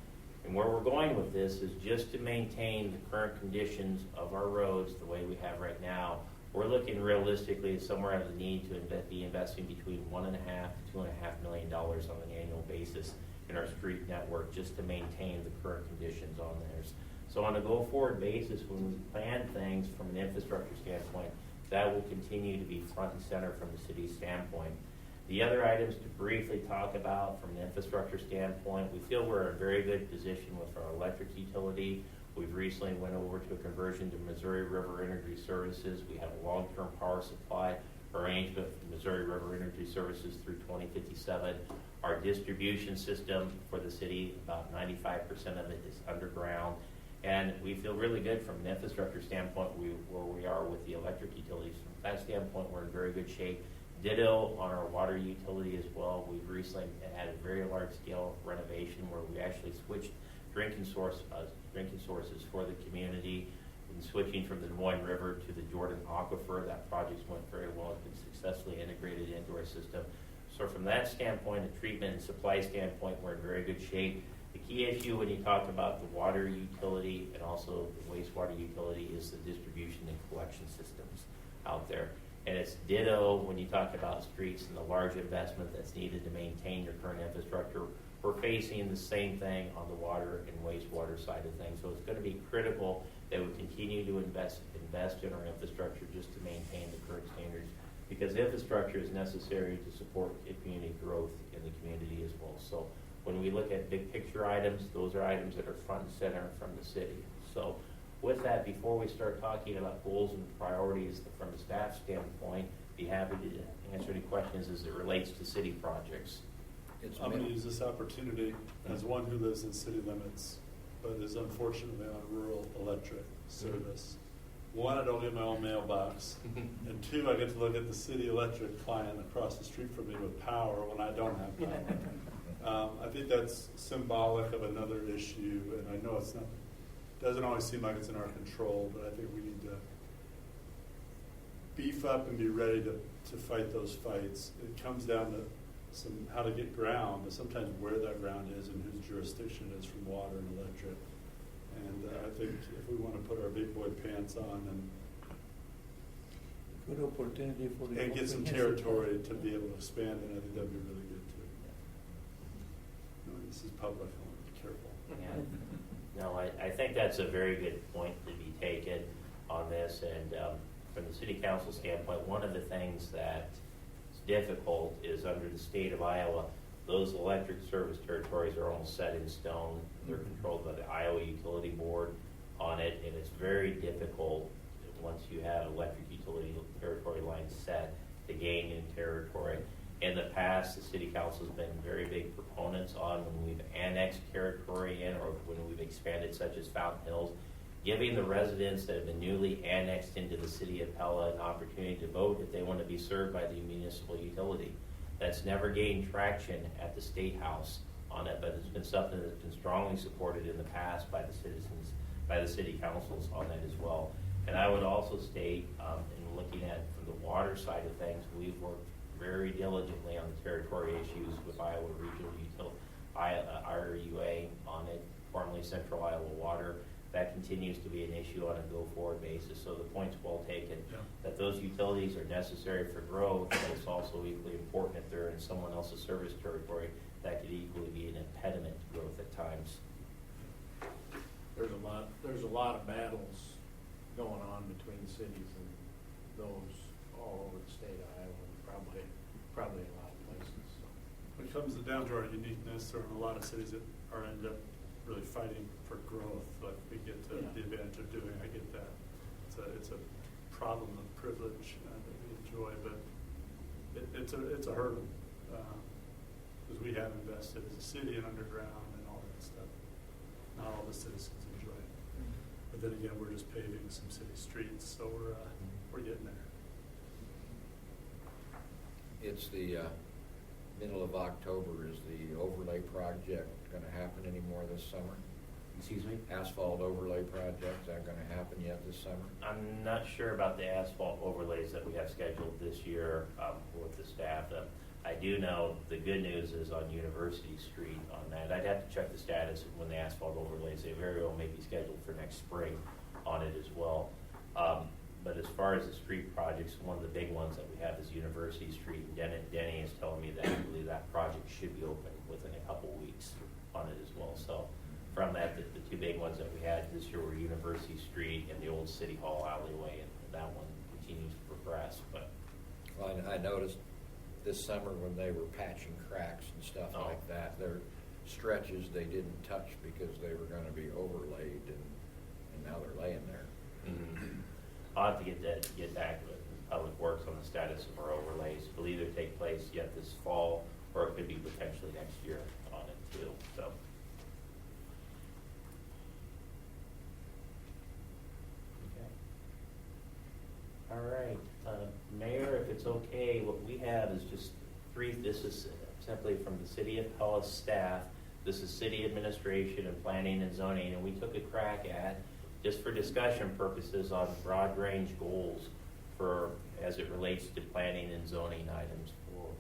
And where we're going with this is just to maintain the current conditions of our roads the way we have right now. We're looking realistically somewhere at the need to be investing between $1.5 to $2.5 million on an annual basis in our street network just to maintain the current conditions on theirs. So on a go-forward basis, when we plan things from an infrastructure standpoint, that will continue to be front and center from the city's standpoint. The other items to briefly talk about from an infrastructure standpoint, we feel we're in a very good position with our electric utility. We've recently went over to a conversion to Missouri River Energy Services. We have a long-term power supply arrangement with Missouri River Energy Services through 2057. Our distribution system for the city, about 95% of it is underground. And we feel really good from an infrastructure standpoint where we are with the electric utilities. From that standpoint, we're in very good shape. Ditto on our water utility as well. We've recently had a very large-scale renovation where we actually switched drinking sources for the community, and switching from the Des Moines River to the Jordan Aquifer. That project went very well. It's been successfully integrated into our system. So from that standpoint, a treatment and supply standpoint, we're in very good shape. The key issue when you talk about the water utility and also the wastewater utility is the distribution and collection systems out there. And it's ditto when you talk about streets and the large investment that's needed to maintain your current infrastructure. We're facing the same thing on the water and wastewater side of things. So it's going to be critical that we continue to invest in our infrastructure just to maintain the current standards, because infrastructure is necessary to support community growth in the community as well. So when we look at big picture items, those are items that are front and center from the city. So with that, before we start talking about goals and priorities from a staff standpoint, be happy to answer any questions as it relates to city projects. I'm going to use this opportunity as one who lives in city limits, but is unfortunately on rural electric service. One, I don't get my own mailbox, and two, I get to look at the city electric client across the street from me with power when I don't have power. I think that's symbolic of another issue, and I know it's not. Doesn't always seem like it's in our control, but I think we need to beef up and be ready to fight those fights. It comes down to how to get ground, but sometimes where that ground is and whose jurisdiction it is from water and electric. And I think if we want to put our big boy pants on Good opportunity for the and get some territory to be able to expand it, I think that'd be really good too. No, this is public, I want to be careful. Yeah. No, I think that's a very good point to be taken on this. And from the city council standpoint, one of the things that is difficult is under the state of Iowa, those electric service territories are almost set in stone. They're controlled by the Iowa Utility Board on it, and it's very difficult once you have electric utility territory lines set to gain new territory. In the past, the city council has been very big proponents on when we've annexed territory in or when we've expanded, such as Fountain Hills, giving the residents that have been newly annexed into the city of Pella an opportunity to vote if they want to be served by the municipal utility. That's never gained traction at the State House on it, but it's been something that's been strongly supported in the past by the citizens, by the city councils on that as well. And I would also state, in looking at from the water side of things, we've worked very diligently on the territory issues with Iowa Regional Utility, IRUA on it, formerly Central Iowa Water. That continues to be an issue on a go-forward basis. So the point's well taken, that those utilities are necessary for growth, but it's also equally important if they're in someone else's service territory, that could equally be an impediment to growth at times. There's a lot of battles going on between cities and those all over the state of Iowa, probably a lot of places. So. When it comes down to our uniqueness, there are a lot of cities that are end up really fighting for growth, like we get the advantage of doing. I get that. It's a problem of privilege that we enjoy, but it's a hurdle because we have invested as a city and underground and all that stuff. Not all the citizens enjoy it. But but then again, we're just paving some city streets, so we're getting there. It's the middle of October. Is the overlay project going to happen anymore this summer? Excuse me? Asphalt overlay project, is that going to happen yet this summer? I'm not sure about the asphalt overlays that we have scheduled this year with the staff. I do know the good news is on University Street on that. I'd have to check the status of when the asphalt overlays, they very well may be scheduled for next spring on it as well. But as far as the street projects, one of the big ones that we have is University Street. And Denny is telling me that I believe that project should be open within a couple weeks on it as well. So from that, the two big ones that we had this year were University Street and the old City Hall alleyway, and that one continues to progress. But Well, I noticed this summer when they were patching cracks and stuff Oh. like that, there are stretches they didn't touch because they were going to be overlaid, and now they're laying there. I'll have to get back with Public Works on the status of our overlays. Will either take place yet this fall, or it could be potentially next year on it too, so. Okay. All right, Mayor, if it's okay, what we have is just this is simply from the City of Pella staff. This is city administration and planning and zoning, and we took a crack at, just for discussion purposes, on broad range goals as it relates to planning and zoning items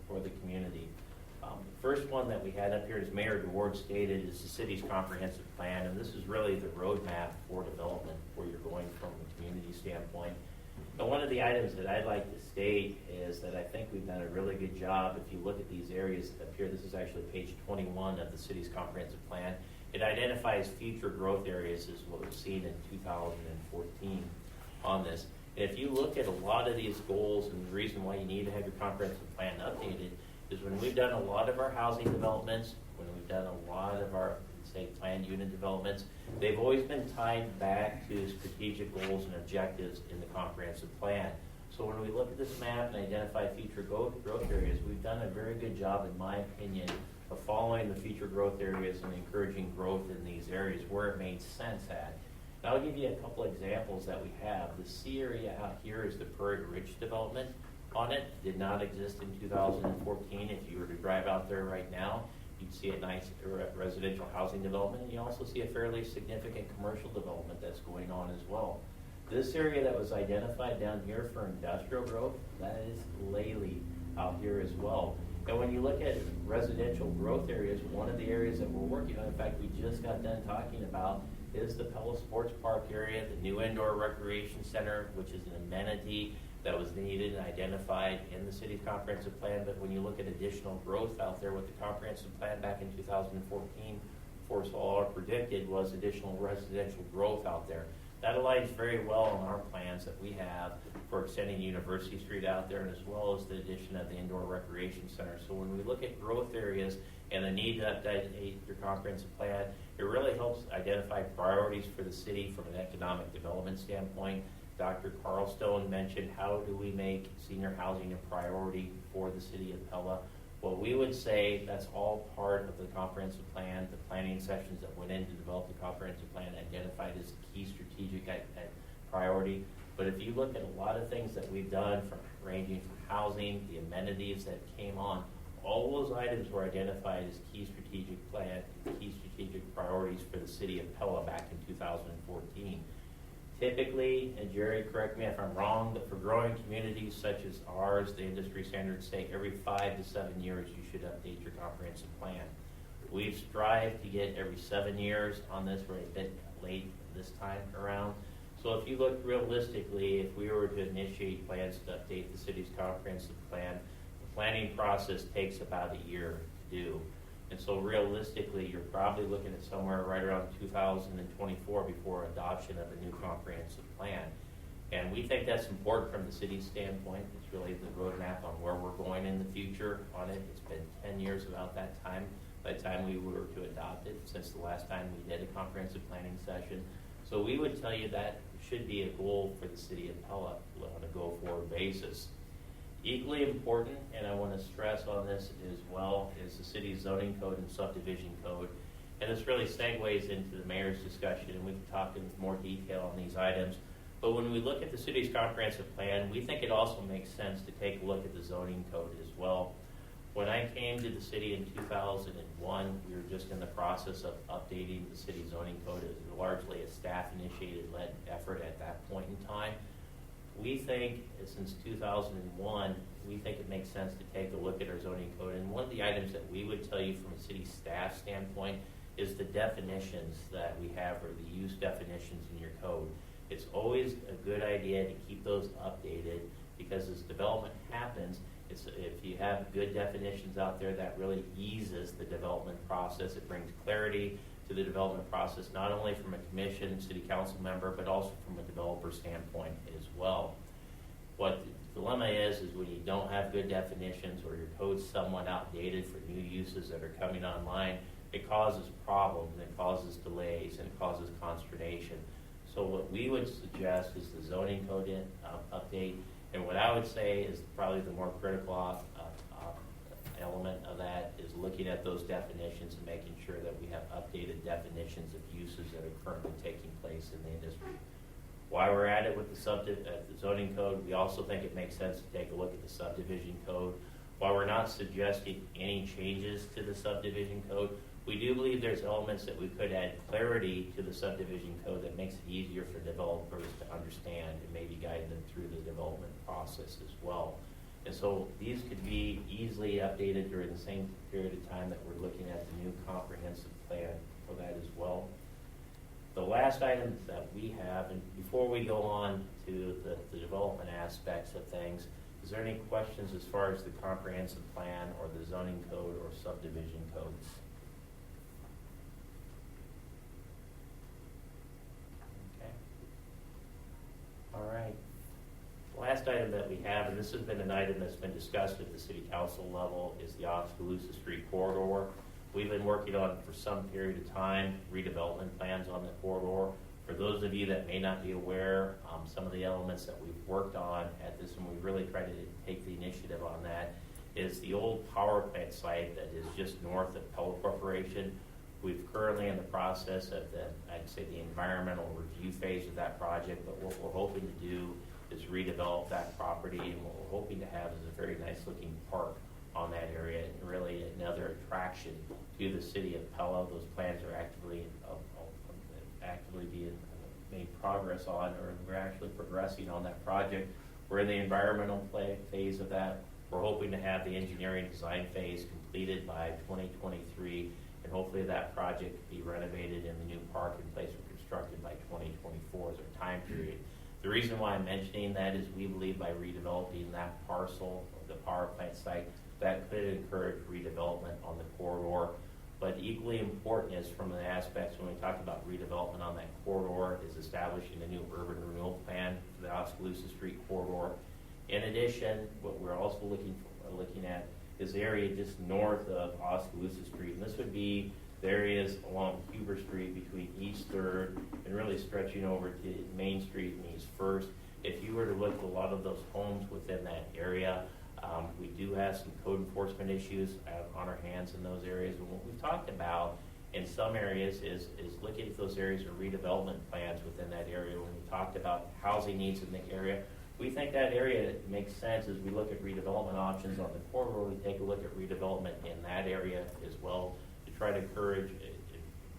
for the community. The first one that we had up here, as Mayor DeWard stated, is the city's comprehensive plan, and this is really the roadmap for development where you're going from a community standpoint. But one of the items that I'd like to state is that I think we've done a really good job. If you look at these areas up here, this is actually page 21 of the city's comprehensive plan. It identifies future growth areas as what was seen in 2014 on this. If you look at a lot of these goals, and the reason why you need to have your comprehensive plan updated is when we've done a lot of our housing developments, when we've done a lot of our, say, planned unit developments, they've always been tied back to strategic goals and objectives in the comprehensive plan. So when we look at this map and identify future growth areas, we've done a very good job, in my opinion, of following the future growth areas and encouraging growth in these areas where it made sense at. And I'll give you a couple examples that we have. The C area out here is the Prairie Ridge development on it. Did not exist in 2014. If you were to drive out there right now, you'd see a nice residential housing development, and you also see a fairly significant commercial development that's going on as well. This area that was identified down here for industrial growth, that is Lely out here as well. And when you look at residential growth areas, one of the areas that we're working on, in fact, we just got done talking about, is the Pella Sports Park area, the new indoor recreation center, which is an amenity that was needed and identified in the city's comprehensive plan. But when you look at additional growth out there with the comprehensive plan back in 2014, Force all predicted was additional residential growth out there. That aligns very well on our plans that we have for extending University Street out there, and as well as the addition of the indoor recreation center. So when we look at growth areas and the need to update your comprehensive plan, it really helps identify priorities for the city from an economic development standpoint. Dr. Carlstone mentioned, how do we make senior housing a priority for the city of Pella? Well, we would say that's all part of the comprehensive plan. The planning sessions that went in to develop the comprehensive plan identified as a key strategic priority. But if you look at a lot of things that we've done, from ranging from housing, the amenities that came on, all those items were identified as key strategic plan, key strategic priorities for the city of Pella back in 2014. Typically, and Jerry, correct me if I'm wrong, but for growing communities such as ours, the industry standards say every 5 to 7 years you should update your comprehensive plan. We've strived to get every 7 years on this. We're a bit late this time around. So if you look realistically, if we were to initiate plans to update the city's comprehensive plan, the planning process takes about a year to do. And so realistically, you're probably looking at somewhere right around 2024 before adoption of a new comprehensive plan. And we think that's important from the city's standpoint. It's really the roadmap on where we're going in the future on it. It's been 10 years about that time, by the time we were to adopt it, since the last time we did a comprehensive planning session. So we would tell you that should be a goal for the city of Pella on a go-forward basis. Equally important, and I want to stress on this as well, is the city's zoning code and subdivision code. And this really segues into the mayor's discussion, and we can talk in more detail on these items. But when we look at the city's comprehensive plan, we think it also makes sense to take a look at the zoning code as well. When I came to the city in 2001, we were just in the process of updating the city zoning code. It was largely a staff-initiated led effort at that point in time. We think, since 2001, we think it makes sense to take a look at our zoning code. And one of the items that we would tell you from a city staff standpoint is the definitions that we have, or the use definitions in your code. It's always a good idea to keep those updated, because as development happens, if you have good definitions out there, that really eases the development process. It brings clarity to the development process, not only from a commission, city council member, but also from a developer standpoint as well. What the dilemma is when you don't have good definitions, or your code's somewhat outdated for new uses that are coming online, it causes problems, it causes delays, and it causes consternation. So what we would suggest is the zoning code update, and what I would say is probably the more critical element of that is looking at those definitions and making sure that we have updated definitions of uses that are currently taking place in the industry. While we're at it with the zoning code, we also think it makes sense to take a look at the subdivision code. While we're not suggesting any changes to the subdivision code, we do believe there's elements that we could add clarity to the subdivision code that makes it easier for developers to understand and maybe guide them through the development process as well. And so these could be easily updated during the same period of time that we're looking at the new comprehensive plan for that as well. The last item that we have, and before we go on to the development aspects of things, is there any questions as far as the comprehensive plan or the zoning code or subdivision codes? Okay. All right. Last item that we have, and this has been an item that's been discussed at the city council level, is the Oscaloosa Street corridor. We've been working on, for some period of time, redevelopment plans on the corridor. For those of you that may not be aware, some of the elements that we've worked on at this, and we really tried to take the initiative on that, is the old power plant site that is just north of Pella Corporation. We've currently in the process of the environmental review phase of that project, but what we're hoping to do is redevelop that property, and what we're hoping to have is a very nice looking park on that area, and really another attraction to the city of Pella. Those plans are actively being made progress on, or we're actually progressing on that project. We're in the environmental phase of that. We're hoping to have the engineering design phase completed by 2023, and hopefully that project can be renovated and the new park in place or constructed by 2024 as our time period. The reason why I'm mentioning that is we believe by redeveloping that parcel of the power plant site, that could encourage redevelopment on the corridor. But equally important is from the aspects when we talk about redevelopment on that corridor is establishing a new urban renewal plan for the Oscaloosa Street corridor. In addition, what we're also looking at is the area just north of Oscaloosa Street. And this would be the areas along Huber Street between East 3rd and really stretching over to Main Street and East 1st. If you were to look at a lot of those homes within that area, we do have some code enforcement issues on our hands in those areas. And what we've talked about in some areas is looking at those areas or redevelopment plans within that area. When we talked about housing needs in the area, we think that area makes sense as we look at redevelopment options on the corridor. We take a look at redevelopment in that area as well to try to encourage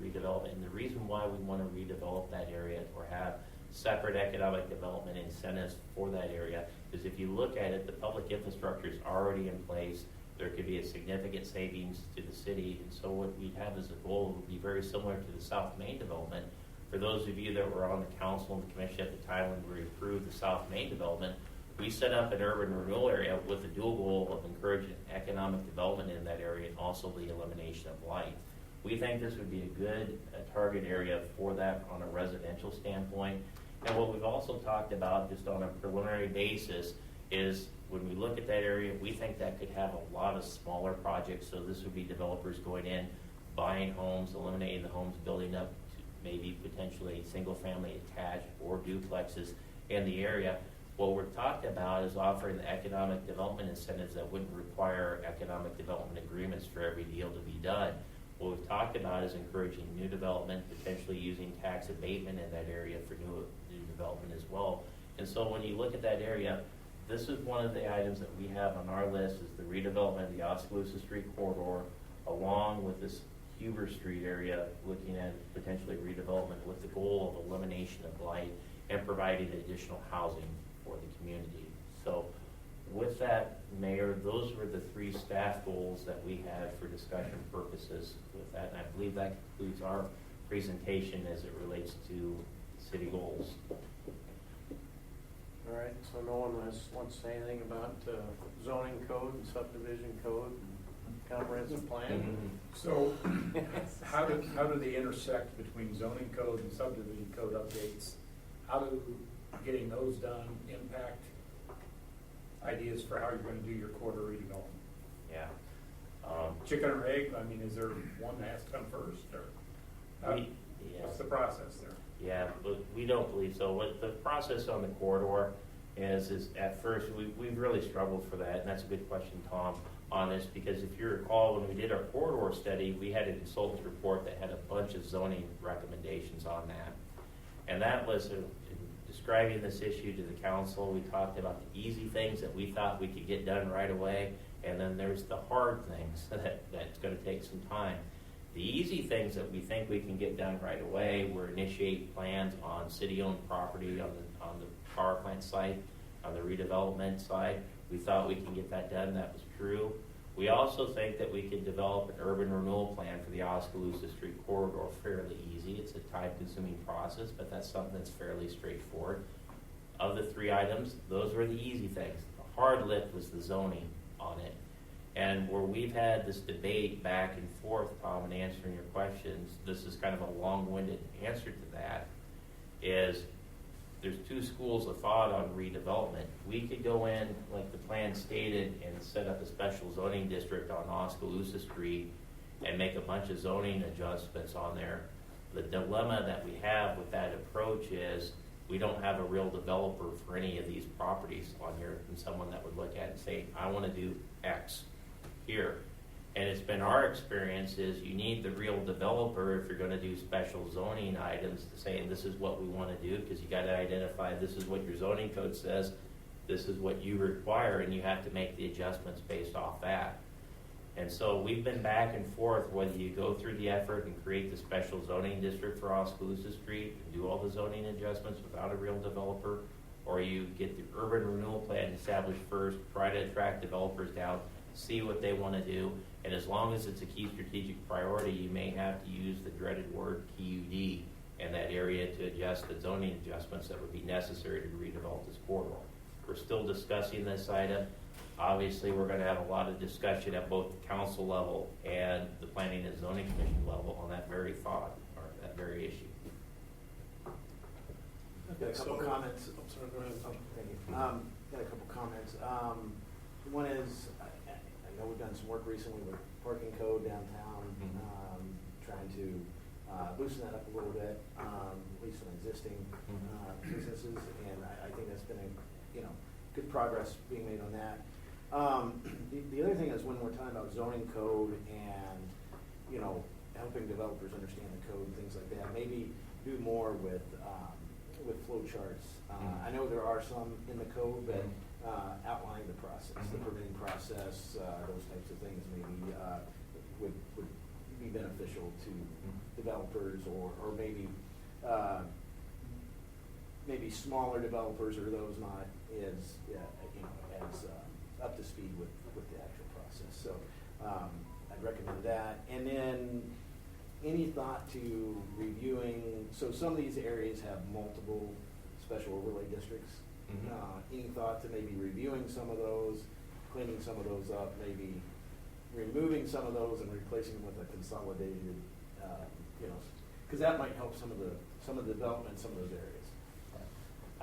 redevelopment. And the reason why we want to redevelop that area or have separate economic development incentives for that area is if you look at it, the public infrastructure is already in place. There could be a significant savings to the city. And so what we have as a goal would be very similar to the South Main development. For those of you that were on the council and the commission at the time when we approved the South Main development, we set up an urban renewal area with the dual goal of encouraging economic development in that area and also the elimination of light. We think this would be a good target area for that on a residential standpoint. And what we've also talked about just on a preliminary basis is when we look at that area, we think that could have a lot of smaller projects. So this would be developers going in, buying homes, eliminating the homes, building up to maybe potentially single family attached or duplexes in the area. What we're talking about is offering the economic development incentives that wouldn't require economic development agreements for every deal to be done. What we've talked about is encouraging new development, potentially using tax abatement in that area for new development as well. And so when you look at that area, this is one of the items that we have on our list is the redevelopment of the Oscaloosa Street corridor, along with this Huber Street area, looking at potentially redevelopment with the goal of elimination of blight and providing additional housing for the community. So with that, Mayor, those were the 3 staff goals that we had for discussion purposes with that. And I believe that concludes our presentation as it relates to city goals. All right, so no one wants to say anything about zoning code and subdivision code and comprehensive plan? So, how do they intersect between zoning code and subdivision code updates? How do getting those done impact ideas for how you're gonna do your corridor redevelopment? Yeah. Chicken or egg, I mean, is there one that has to come first, or what's the process there? Yeah, but we don't believe so. What the process on the corridor is at first, we've really struggled for that, and that's a good question, Tom, on this, because if you recall, when we did our corridor study, we had a consultant's report that had a bunch of zoning recommendations on that. And that was describing this issue to the council. We talked about the easy things that we thought we could get done right away, and then there's the hard things that's going to take some time. The easy things that we think we can get done right away were initiate plans on city-owned property on the power plant site, on the redevelopment side. We thought we can get that done. That was true. We also think that we can develop an urban renewal plan for the Oscaloosa Street corridor fairly easy. It's a time-consuming process, but that's something that's fairly straightforward. Of the 3 items, those were the easy things. The hard lift was the zoning on it. And where we've had this debate back and forth, Tom, in answering your questions, this is kind of a long-winded answer to that, is there's 2 schools of thought on redevelopment. We could go in, like the plan stated, and set up a special zoning district on Oscaloosa Street and make a bunch of zoning adjustments on there. The dilemma that we have with that approach is we don't have a real developer for any of these properties on here, and someone that would look at it and say, I want to do X here. And it's been our experience is you need the real developer if you're going to do special zoning items to say this is what we want to do, because you got to identify this is what your zoning code says, this is what you require, and you have to make the adjustments based off that. And so we've been back and forth whether you go through the effort and create the special zoning district for Oscaloosa Street and do all the zoning adjustments without a real developer, or you get the urban renewal plan established first, try to attract developers down, see what they want to do, and as long as it's a key strategic priority, you may have to use the dreaded word PUD in that area to adjust the zoning adjustments that would be necessary to redevelop this corridor. We're still discussing this item. Obviously, we're going to have a lot of discussion at both the council level and the Planning and Zoning Commission level on that very thought, or that very issue. I've got a couple comments. I'm sorry, go ahead. Oh, thank you. Got a couple comments. One is, I know we've done some work recently with parking code downtown, trying to loosen that up a little bit, at least on existing businesses, and I think that's been good progress being made on that. The other thing is when we're talking about zoning code and helping developers understand the code and things like that, maybe do more with flow charts. I know there are some in the code that outline the process, the permitting process, those types of things maybe would be beneficial to developers or maybe smaller developers or those not as up to speed with the actual process. So I'd recommend that. And then any thought to reviewing, so some of these areas have multiple special overlay districts. Any thought to maybe reviewing some of those, cleaning some of those up, maybe removing some of those and replacing them with a consolidated, because that might help some of the development in some of those areas.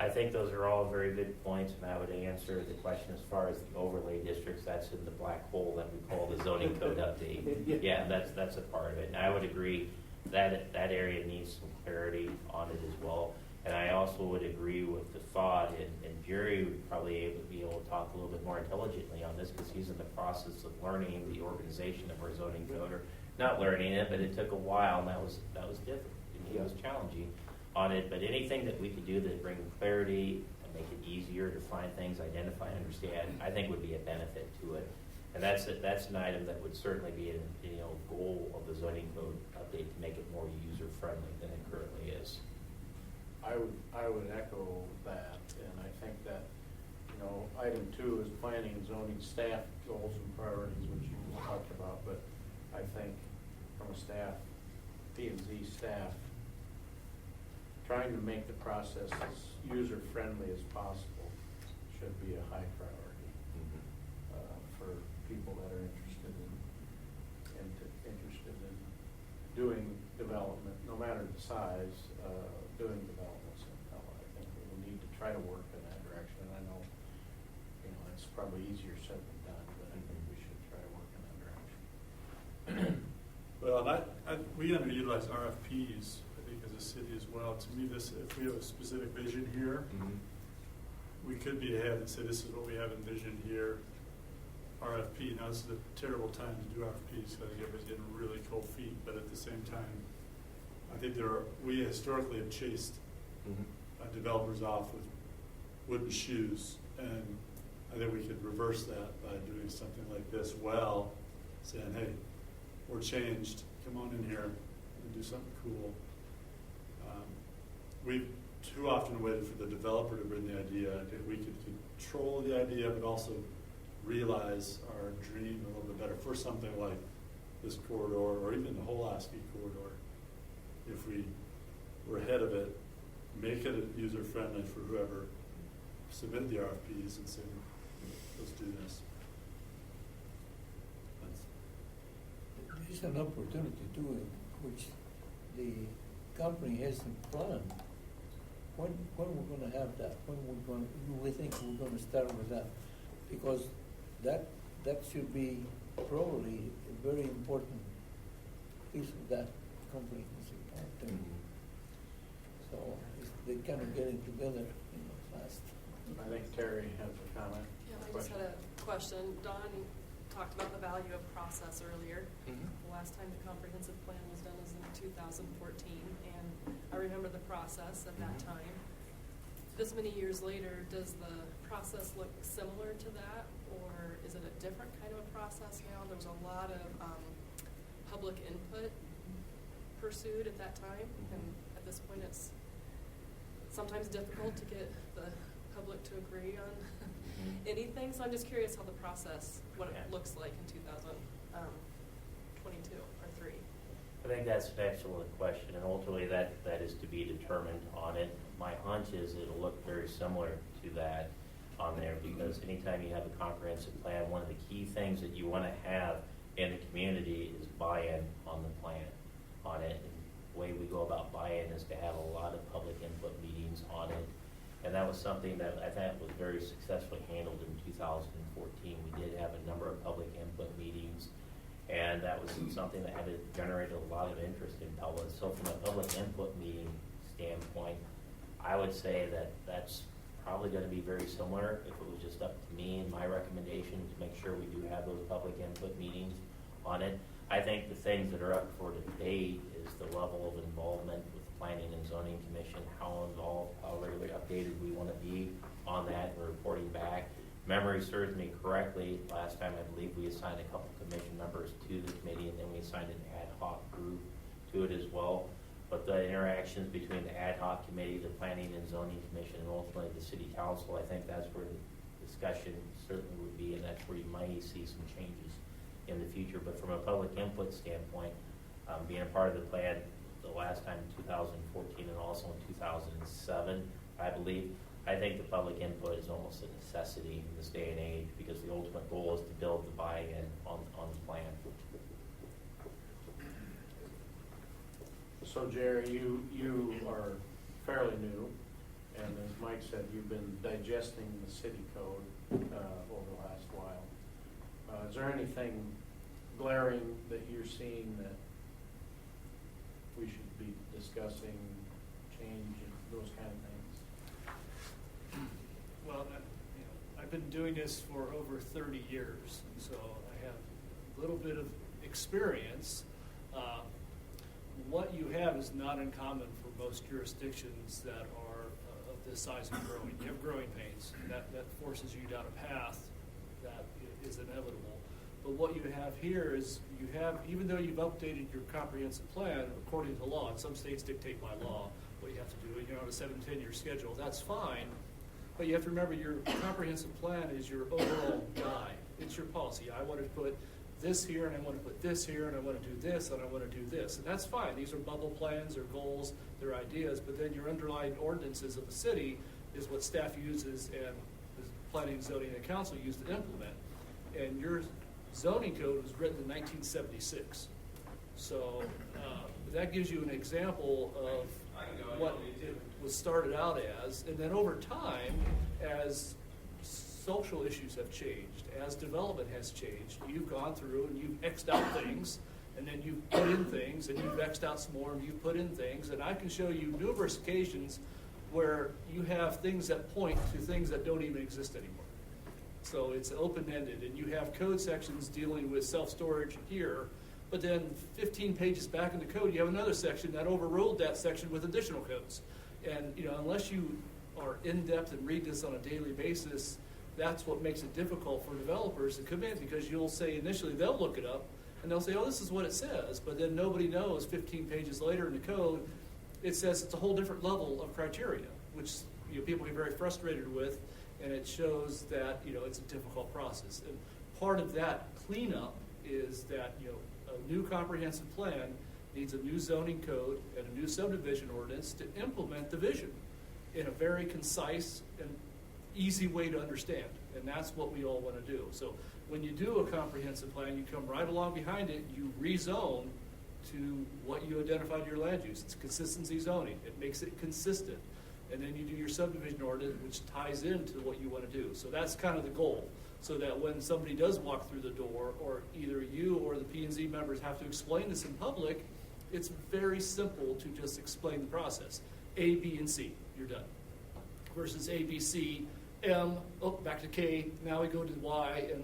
I think those are all very good points, and I would answer the question as far as the overlay districts. That's in the black hole that we call the zoning code update. Yeah, that's a part of it. And I would agree that that area needs some clarity on it as well. And I also would agree with the thought, and Jerry would probably be able to talk a little bit more intelligently on this because he's in the process of learning the organization of our zoning code, or not learning it, but it took a while, and that was different. It was challenging on it, but anything that we could do that bring clarity and make it easier to find things, identify, understand, I think would be a benefit to it. And that's an item that would certainly be a goal of the zoning code update, to make it more user friendly than it currently is. I would echo that, and I think that, item 2 is planning and zoning staff goals and priorities, which you just talked about, but I think from a staff, P&Z staff, trying to make the process as user-friendly as possible should be a high priority for people that are interested in doing development, no matter the size, doing developments in Pella. I think we will need to try to work in that direction. And I know, it's probably easier said than done, but I think we should try to work in that direction. Well, we underutilize RFPs, I think, as a city as well. To me, if we have a specific vision here, we could be ahead and say, this is what we have envisioned here. RFP. Now, this is a terrible time to do RFPs because everybody's getting really cold feet, but at the same time, I think we historically have chased developers off with wooden shoes, and I think we could reverse that by doing something like this well, saying, hey, we're changed, come on in here and do something cool. We've too often waited for the developer to bring the idea. That we could control the idea, but also realize our dream a little bit better for something like this corridor, or even the whole ASCII corridor. If we were ahead of it, make it user-friendly for whoever submitted the RFPs and say, let's do this. There's an opportunity too, which the company hasn't planned. When we're going to have that? We think we're going to start with that? Because that should be probably a very important piece of that company. So they kind of getting together, fast. I think Terry has a comment. Yeah, I just had a question. Don talked about the value of process earlier. The last time the comprehensive plan was done was in 2014, and I remember the process at that time. This many years later, does the process look similar to that, or is it a different kind of a process now? There was a lot of public input pursued at that time, and at this point it's sometimes difficult to get the public to agree on anything. So I'm just curious how the process, what it looks like in 2022 or 3. I think that's an excellent question, and ultimately that is to be determined on it. My hunch is it'll look very similar to that on there, because anytime you have a comprehensive plan, one of the key things that you want to have in the community is buy-in on the plan on it. And the way we go about buy-in is to have a lot of public input meetings on it. And that was something that I thought was very successfully handled in 2014. We did have a number of public input meetings, and that was something that had generated a lot of interest in Pella. So from a public input meeting standpoint, I would say that that's probably going to be very similar. If it was just up to me and my recommendation to make sure we do have those public input meetings on it. I think the things that are up for debate is the level of involvement with the Planning and Zoning Commission, how involved, how regularly updated we want to be on that and reporting back. Memory serves me correctly, last time I believe we assigned a couple commission members to the committee, and then we assigned an ad hoc group to it as well. But the interactions between the ad hoc committee, the Planning and Zoning Commission, and ultimately the City Council, I think that's where the discussion certainly would be, and that's where you might see some changes in the future. But from a public input standpoint, being a part of the plan the last time in 2014 and also in 2007, I believe, I think the public input is almost a necessity in this day and age, because the ultimate goal is to build the buy-in on the plan. So Jerry, you are fairly new, and as Mike said, you've been digesting the city code over the last while. Is there anything glaring that you're seeing that we should be discussing, change, those kind of things? Well, I've been doing this for over 30 years, and so I have a little bit of experience. What you have is not uncommon for most jurisdictions that are of this size and growing. You have growing pains, and that forces you down a path that is inevitable. But what you have here is you have, even though you've updated your comprehensive plan according to law, and some states dictate by law what you have to do, you're on a 7-10-year schedule, that's fine. But you have to remember your comprehensive plan is your overall guide. It's your policy. I want to put this here, and I want to put this here, and I want to do this, and I want to do this. And that's fine. These are bubble plans or goals, they're ideas, but then your underlying ordinances of the city is what staff uses and the planning, zoning, and council use to implement. And your zoning code was written in 1976. So that gives you an example of what it was started out as. And then over time, as social issues have changed, as development has changed, you've gone through and you've X'd out things, and then you've put in things, and you've X'd out some more, and you've put in things. And I can show you numerous occasions where you have things that point to things that don't even exist anymore. So it's open-ended, and you have code sections dealing with self-storage here, but then 15 pages back in the code, you have another section that overruled that section with additional codes. And unless you are in-depth and read this on a daily basis, that's what makes it difficult for developers to come in, because you'll say initially they'll look it up, and they'll say, oh, this is what it says, but then nobody knows 15 pages later in the code, it says it's a whole different level of criteria, which people get very frustrated with, and it shows that it's a difficult process. And part of that cleanup is that a new comprehensive plan needs a new zoning code and a new subdivision ordinance to implement the vision in a very concise and easy way to understand. And that's what we all want to do. So when you do a comprehensive plan, you come right along behind it, you rezone to what you identified your land use. It's consistency zoning. It makes it consistent. And then you do your subdivision ordinance, which ties into what you want to do. So that's kind of the goal, so that when somebody does walk through the door, or either you or the P&Z members have to explain this in public, it's very simple to just explain the process. A, B, and C, you're done. Versus A, B, C, M, back to K, now we go to Y, and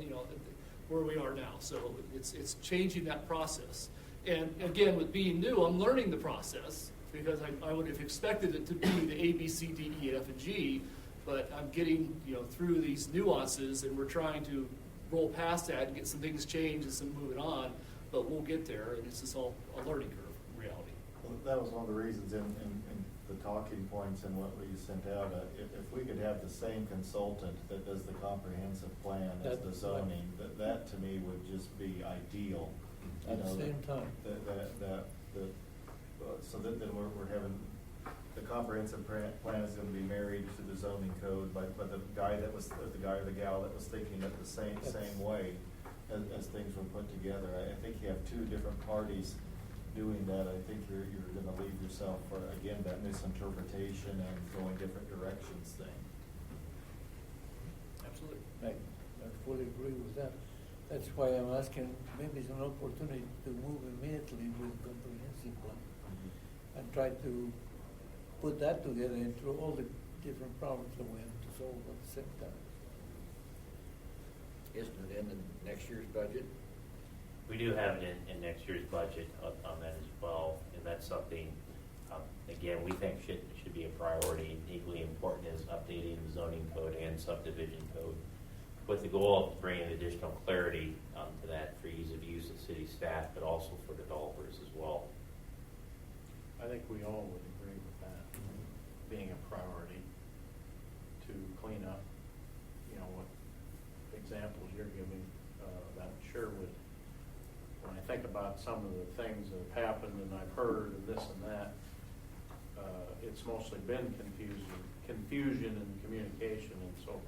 where we are now. So it's changing that process. And again, with being new, I'm learning the process, because I would have expected it to be the A, B, C, D, E, F, and G, but I'm getting through these nuances, and we're trying to roll past that and get some things changed and some moving on, but we'll get there, and it's just all a learning curve reality. Well, that was one of the reasons in the talking points and what we sent out. If we could have the same consultant that does the comprehensive plan as the zoning, that to me would just be ideal. At the same time. So that then we're having, the comprehensive plan is going to be married to the zoning code, but the guy or the gal that was thinking it the same way as things were put together. I think you have two different parties doing that. I think you're going to leave yourself for, again, that misinterpretation and going different directions thing. Absolutely. I fully agree with that. That's why I'm asking, maybe it's an opportunity to move immediately with comprehensive plan and try to put that together and through all the different problems that we have to solve at the same time. Isn't it in the next year's budget? We do have it in next year's budget on that as well, and that's something, again, we think should be a priority. Equally important is updating the zoning code and subdivision code, with the goal of bringing additional clarity to that for ease of use of city staff, but also for developers as well. I think we all would agree with that, being a priority to clean up, what examples you're giving, that sure would, when I think about some of the things that have happened and I've heard and this and that, it's mostly been confusion and communication. And so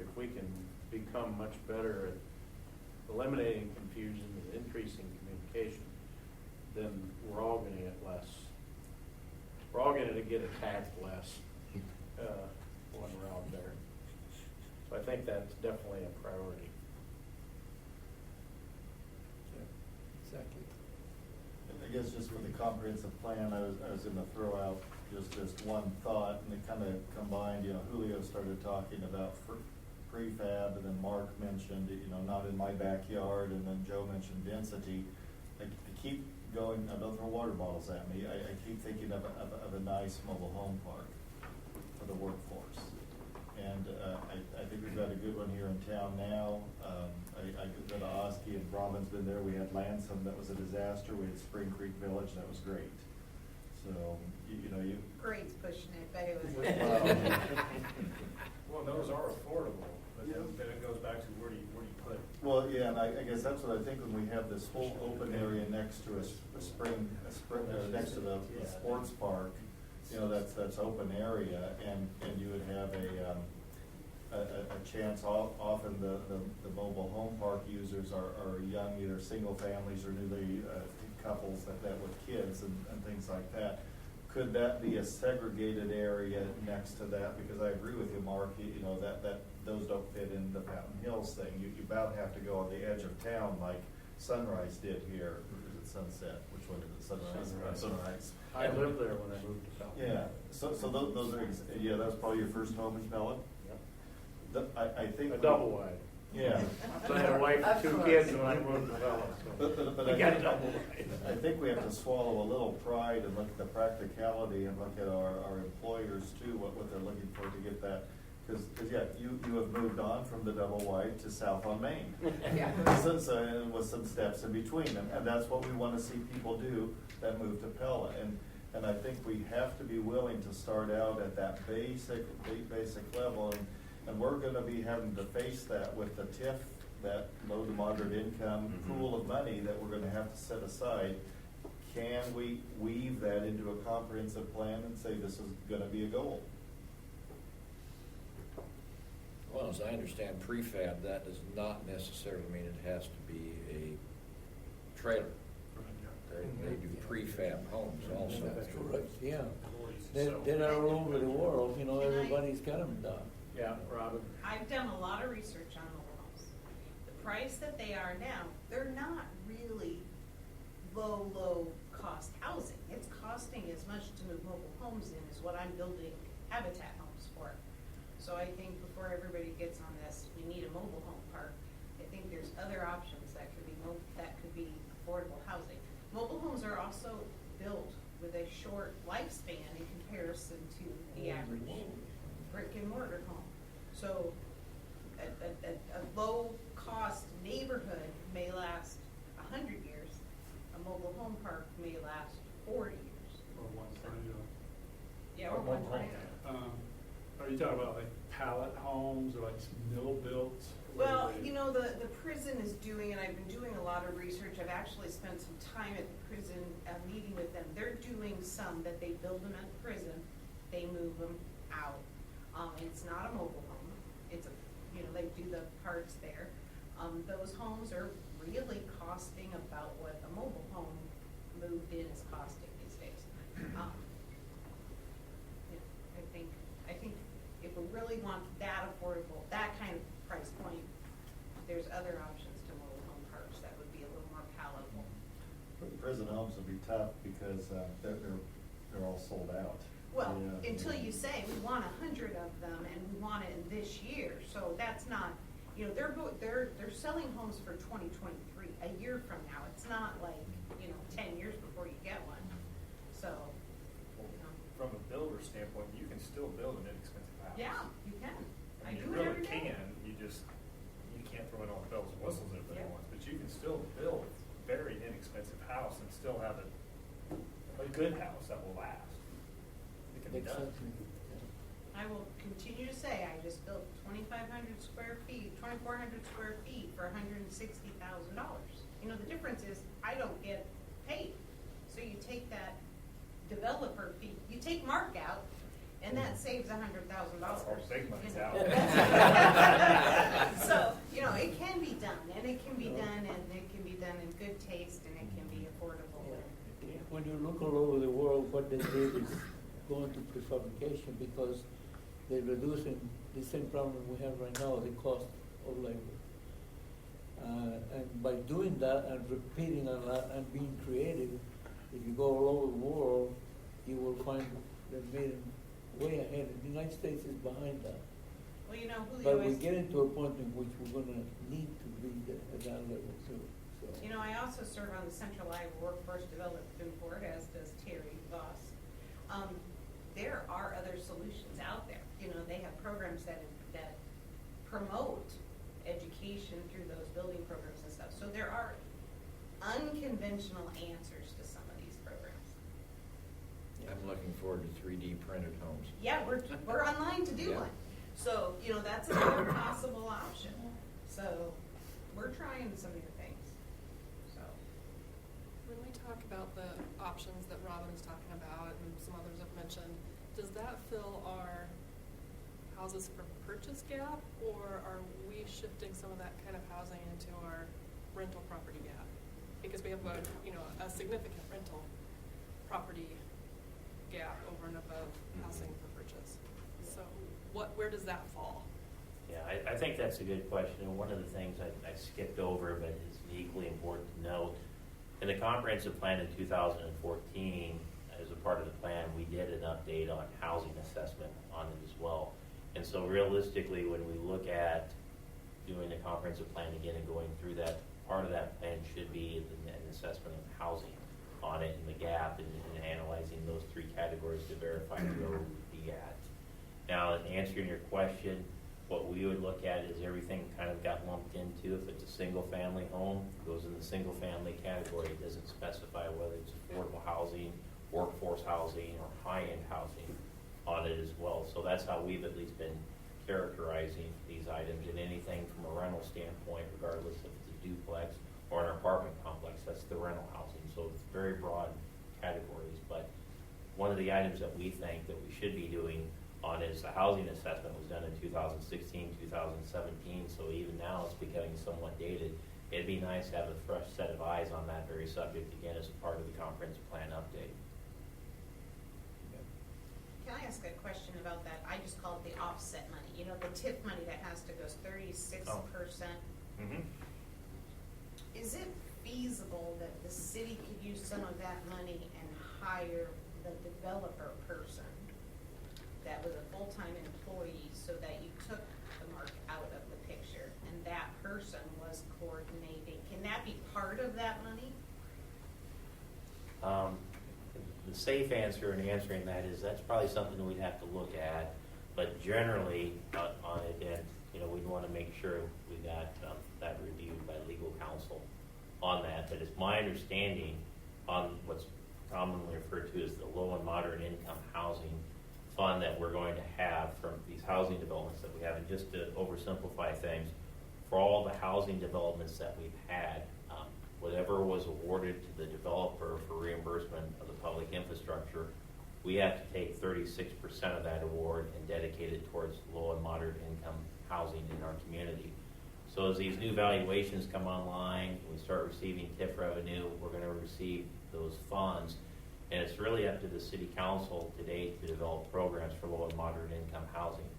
if we can become much better at eliminating confusion and increasing communication, then we're all going to get less. We're all going to get attacked less when we're out there. So I think that's definitely a priority. Yeah, exactly. I guess just for the comprehensive plan, I was going to throw out just one thought, and it kind of combined. Julio started talking about prefab, and then Mark mentioned, not in my backyard, and then Joe mentioned density. To keep going, now don't throw water bottles at me, I keep thinking of a nice mobile home park for the workforce. And I think we've got a good one here in town now. I could go to Oski, and Robin's been there. We had Lansing, that was a disaster. We had Spring Creek Village, that was great. So, you know, you. Great's pushing it, but it was. Well, those are affordable, but then it goes back to where do you put it? Well, yeah, and I guess that's what I think when we have this whole open area next to next to the sports park, you know, that's open area, and you would have a chance, often the mobile home park users are young, either single families or newly couples that with kids and things like that. Could that be a segregated area next to that? Because I agree with you, Mark, you know, that those don't fit in the Fountain Hills thing. You about have to go on the edge of town like Sunrise did here. Or is it Sunset? Which one is it? Sunrise. I lived there when I moved to Pella. Yeah, so those are, yeah, that was probably your first home in Pella? Yep. I think. A double wide. Yeah. So I had a wife and 2 kids when I moved to Pella. But I think we have to swallow a little pride and look at the practicality and look at our employers too, what they're looking for to get that. Because yeah, you have moved on from the double wide to South on Main. Yeah. So with some steps in between them, and that's what we want to see people do that move to Pella. And I think we have to be willing to start out at that basic level, and we're going to be having to face that with the TIF, that low to moderate income pool of money that we're going to have to set aside. Can we weave that into a comprehensive plan and say this is going to be a goal? Well, as I understand prefab, that does not necessarily mean it has to be a trailer. They do prefab homes also. That's correct, yeah. They're all over the world, you know, everybody's got them done. Yeah, Robin? I've done a lot of research on mobile homes. The price that they are now, they're not really low cost housing. It's costing as much to move mobile homes in as what I'm building habitat homes for. So I think before everybody gets on this, we need a mobile home park. I think there's other options that could be affordable housing. Mobile homes are also built with a short lifespan in comparison to the average brick and mortar home. So a low cost neighborhood may last 100 years. A mobile home park may last 40 years. Or 130. Yeah, or 120. Are you talking about like pallet homes or like mill built? Well, you know, the prison is doing, and I've been doing a lot of research. I've actually spent some time at the prison meeting with them. They're doing some that they build them at the prison, they move them out. It's not a mobile home. It's they do the parts there. Those homes are really costing about what a mobile home moved in is costing these days. I think if we really want that affordable, that kind of price point, there's other options to mobile home parks that would be a little more palatable. Prison homes would be tough because they're all sold out. Well, until you say we want 100 of them and we want it in this year, so that's not. They're selling homes for 2023, a year from now. It's not like 10 years before you get one. So. From a builder standpoint, you can still build an inexpensive house. Yeah, you can. I You do it really every day. can. You can't throw in all the bells and whistles everybody wants, but you can still build a very inexpensive house and still have a good house that will last. It can be done. I will continue to say I just built 2,400 square feet for $160,000. The difference is I don't get paid. So you take that developer fee, you take Mark out, and that saves $100,000. That's our big money's out. So, it can be done, and it can be done, and it can be done in good taste, and it can be affordable. Yeah. When you look all over the world, what they did is going to prefabrication because they're reducing the same problem we have right now, the cost of labor. And by doing that and repeating a lot and being creative, if you go all over the world, you will find they're made way ahead. The United States is behind that. Well, Julio, but we're getting to a point in which we're going to need to be at that level too. You know, I also serve on the Central Iowa Workforce Development Board, as does Terry Voss. There are other solutions out there. You know, they have programs that promote education through those building programs and stuff. So there are unconventional answers to some of these programs. I'm looking forward to 3D printed homes. Yeah, we're online to do Yeah. one. So, you know, that's another possible option. So we're trying some new things. So. When we talk about the options that Robin is talking about and some others have mentioned, does that fill our houses for purchase gap, or are we shifting some of that kind of housing into our rental property gap? Because we have a significant rental property gap over and above housing for purchase. So where does that fall? Yeah, I think that's a good question. And one of the things I skipped over, but is equally important to note, in the comprehensive plan in 2014, as a part of the plan, we did an update on housing assessment on it as well. And so realistically, when we look at doing the comprehensive plan again and going through that, part of that plan should be an assessment of housing on it and the gap and analyzing those three categories to verify where we would be at. Now, in answering your question, what we would look at is everything kind of got lumped into. If it's a single family home, it goes in the single family category. It doesn't specify whether it's affordable housing, workforce housing, or high-end housing on it as well. So that's how we've at least been characterizing these items. And anything from a rental standpoint, regardless if it's a duplex or an apartment complex, that's the rental housing. So it's very broad categories. But one of the items that we think that we should be doing on is the housing assessment was done in 2016, 2017. So even now it's becoming somewhat dated. It'd be nice to have a fresh set of eyes on that very subject again as part of the comprehensive plan update. Can I ask a question about that? I just call it the offset money. You know, the tip money that has to go 36%. Mm-hmm. Is it feasible that the city could use some of that money and hire the developer person that was a full-time employee so that you took the mark out of the picture and that person was coordinating? Can that be part of that money? The safe answer in answering that is that's probably something we'd have to look at, but generally on it, and we'd want to make sure we got that reviewed by legal counsel on that. But it's my understanding on what's commonly referred to as the low and moderate income housing fund that we're going to have from these housing developments that we have. And just to oversimplify things, for all the housing developments that we've had, whatever was awarded to the developer for reimbursement of the public infrastructure, we have to take 36% of that award and dedicate it towards low and moderate income housing in our community. So as these new valuations come online, we start receiving TIF revenue, we're going to receive those funds. And it's really up to the city council today to develop programs for low and moderate income housing.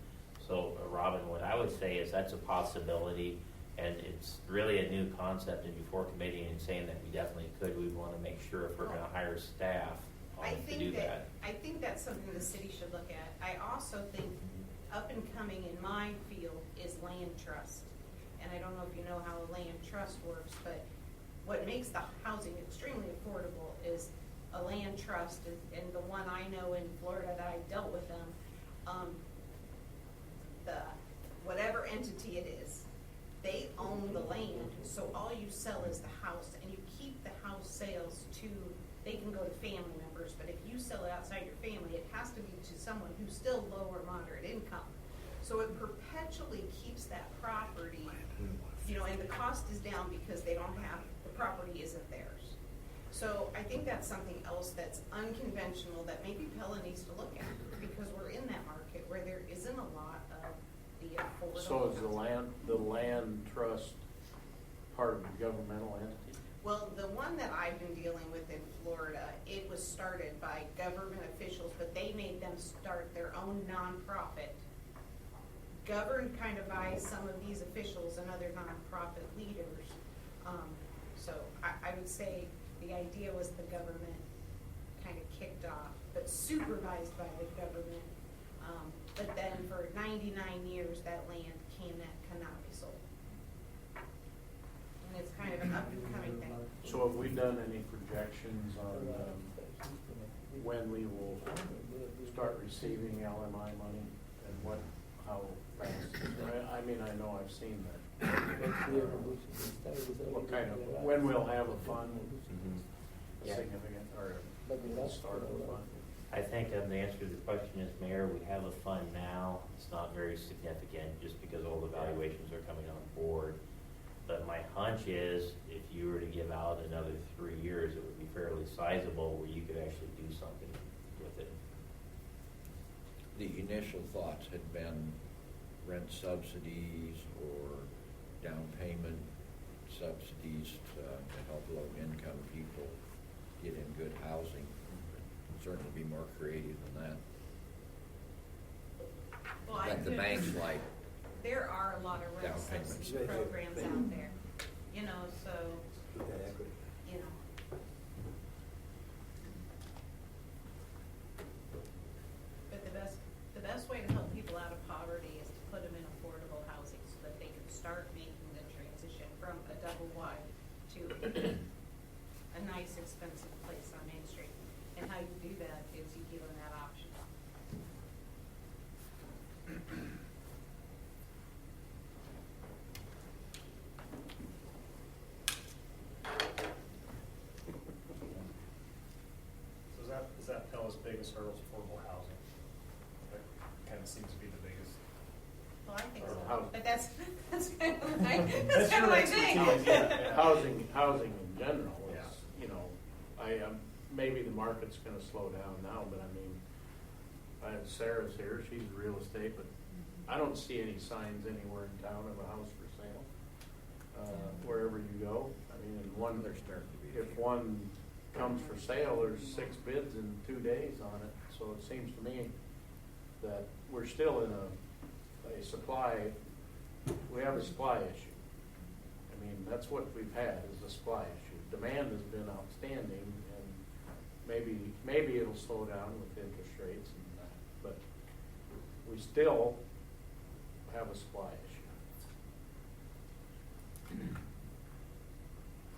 So Robin, what I would say is that's a possibility. And it's really a new concept and before committee and saying that we definitely could, we want to make sure if we're going to hire staff to do that. I think that's something the city should look at. I also think up and coming in my field is land trust. And I don't know if you know how a land trust works, but what makes the housing extremely affordable is a land trust, and the one I know in Florida that I dealt with them, the whatever entity it is, they own the land, so all you sell is the house, and you keep the house sales to, they can go to family members, but if you sell it outside your family, it has to be to someone who's still low or moderate income. So it perpetually keeps that property, and the cost is down because they don't have, the property isn't theirs. So I think that's something else that's unconventional that maybe Pella needs to look at, because we're in that market where there isn't a lot of the affordable. So is the land trust part of the governmental entity? Well, the one that I've been dealing with in Florida, it was started by government officials, but they made them start their own nonprofit, governed kind of by some of these officials and other nonprofit leaders. So I would say the idea was the government kind of kicked off, but supervised by the government. But then for 99 years, that land cannot be sold. And it's kind kind of an up and coming thing. So have we done any projections on when we will start receiving LMI money and how fast? I mean, I know I've seen that. What kind of, when we'll have a fund, a Yeah. significant, or a start of a fund? I think the answer to the question is, Mayor, we have a fund now. It's not very significant just because all the valuations are coming on board. But my hunch is if you were to give out another 3 years, it would be fairly sizable where you could actually do something with it. The initial thoughts had been rent subsidies or down payment subsidies to help low-income people get in good housing. Certainly be more creative than that. Well, I Like the could- banks like. There are a lot of rent Down payments. subsidy programs out there, you know, so, you know. But the best way to help people out of poverty is to put them in affordable housing so that they can start making the transition from a double wide to a nice, expensive place on Main Street. And how you do that is you give them that option. So is that Pella's biggest hurdle is affordable housing? That kind of seems to be the biggest. Well, I think Or so, housing. but that's kind of my, That's that's kind of your my thing. expertise, yeah. Housing in general is, Yeah. you know, maybe the market's gonna slow down now, but I mean, Sarah's here, she's real estate, but I don't see any signs anywhere in town of a house for sale. Wherever you go, I mean, and They're starting to be. if one comes for sale, there's 6 bids in 2 days on it. So it seems to me that we're still in a supply, we have a supply issue. I mean, that's what we've had, is a supply issue. Demand has been outstanding, and maybe it'll slow down with interest rates and that, but we still have a supply issue.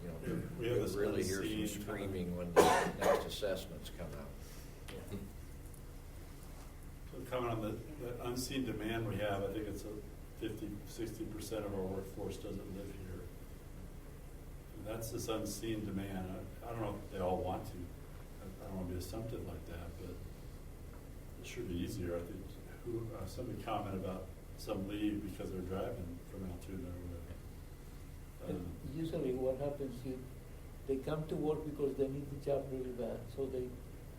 You know, We have you'll this really hear unseen some screaming when the next assessments come out. Yeah. So comment on the unseen demand we have, I think it's 50–60% of our workforce doesn't live here. And that's this unseen demand. I don't know if they all want to. I don't want to be assumptive like that, but it should be easier. I think somebody commented about some leave because they're driving from Altoona or whatever. Usually what happens is they come to work because they need the job really bad. So they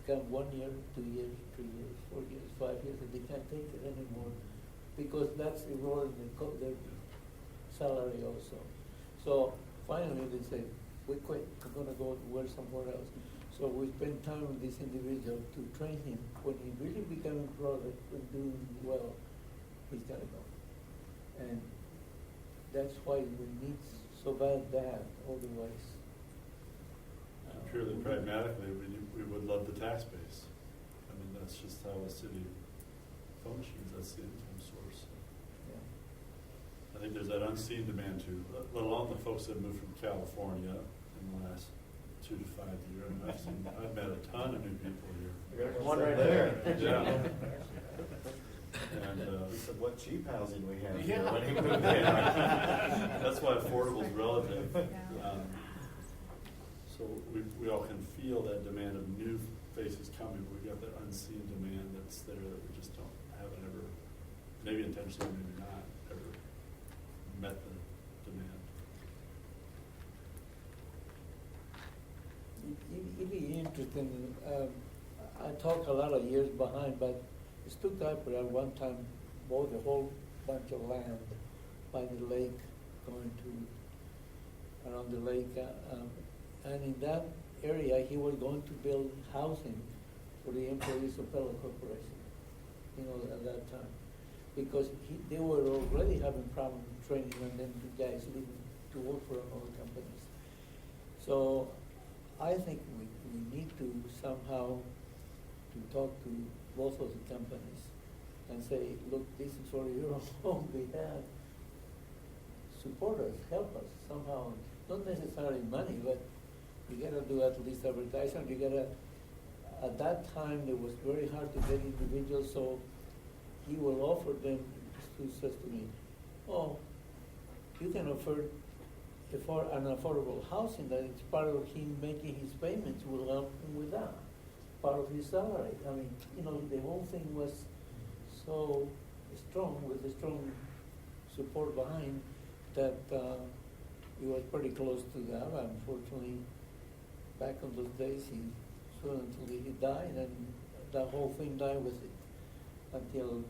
come 1 year, 2 years, 3 years, 4 years, 5 years, and they can't take it anymore because that's eroding their salary also. So finally they say, we quit, we're going to go work somewhere else. So we spend time with this individual to train him. When he really becomes a product and doing well, he's got to go. And that's why we need so bad that, otherwise. Purely pragmatically, we would love the tax base. I mean, that's just how a city functions. That's the income source. Yeah. I think there's that unseen demand too, let alone the folks that moved from California in the last 2 to 5 years. And I've met a ton of new people here. There's one right there. Yeah. And He said, what cheap housing we have Yeah. here when he moved in. that's why affordable is relative. So we all can feel that demand of new faces coming. We've got that unseen demand that's there that we just haven't ever, maybe intentionally, maybe not, ever met the demand. It'd be interesting. I talk a lot of years behind, but Stu Kuiper at one time bought a whole bunch of land by the lake, going to around the lake, and in that area he was going to build housing for the employees of Pella Corporation. You know, at that time, because they were already having problems training, and then the guys leaving to work for other companies. So I think we need to somehow to talk to both of the companies and say, look, this is for your own behalf. Support us, help us somehow. not necessarily money, but you gotta do at least advertising, you gotta, at that time, it was very hard to get individuals, so he will offer them, he says to me, oh, you can offer an affordable housing, that it's part of him making his payments, will help him with that, part of his salary. I mean, you know, the whole thing was so strong, with a strong support behind, that he was pretty close to that. Unfortunately, back on those days, he until he died, and the whole thing died with it. Until,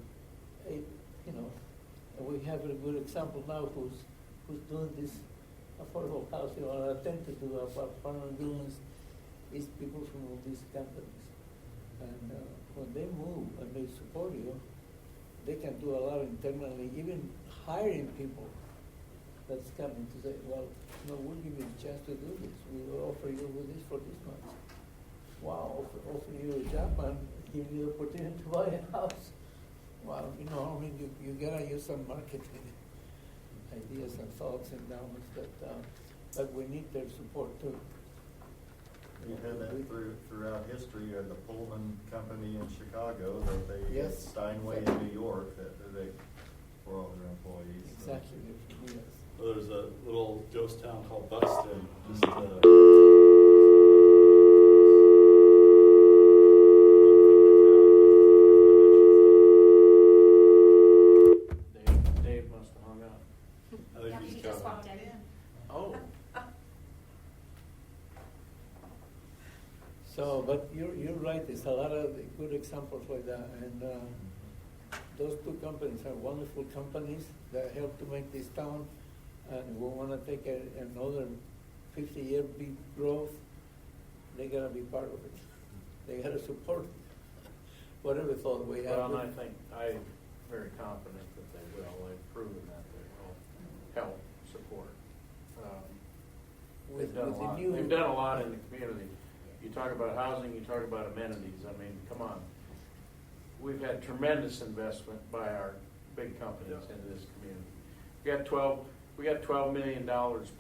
you know, we have a good example now who's doing this affordable housing or attempt to do apartment buildings is people from all these companies. And when they move and they support you, they can do a lot internally, even hiring people that's coming to say, well, no, we'll give you a chance to do this. We will offer you with this for this much. Wow, offer you a job and give you the opportunity to buy a house. Well, you know, I mean, you gotta use some marketing ideas and thoughts and numbers, but we need their support too. You had that throughout history. You had the Pullman Company in Chicago, that they had Yes. Steinway in New York, that they for all their employees. So. Exactly, yes. Well, there's a little ghost town called Buxton, just Dave must have hung up. I think Yeah, he's he just coming. walked in. Oh. So, but you're right, there's a lot of good examples like that, and those two companies are wonderful companies that help to make this town, and we want to take another 50-year big growth. They gotta be part of it. They gotta support whatever thought we have. Well, and I'm very confident that they will. They've proven that they will help support. With They've done a the lot. new- They've done a lot in the community. You talk about housing, you talk about amenities. I mean, come on. We've had tremendous investment by our big companies into this community. We got $12 million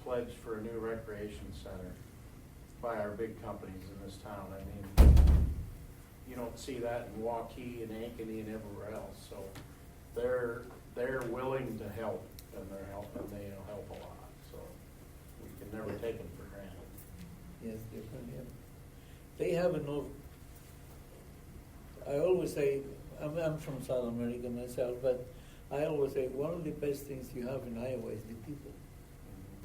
pledged for a new recreation center by our big companies in this town. I mean, you don't see that in Waukee and Ankeny and everywhere else. So they're willing to help, and they'll help a lot. So we can never take them for granted. Yes, definitely. They have enough. I always say, I'm from South America myself, but I always say one of the best things you have in Iowa is the people.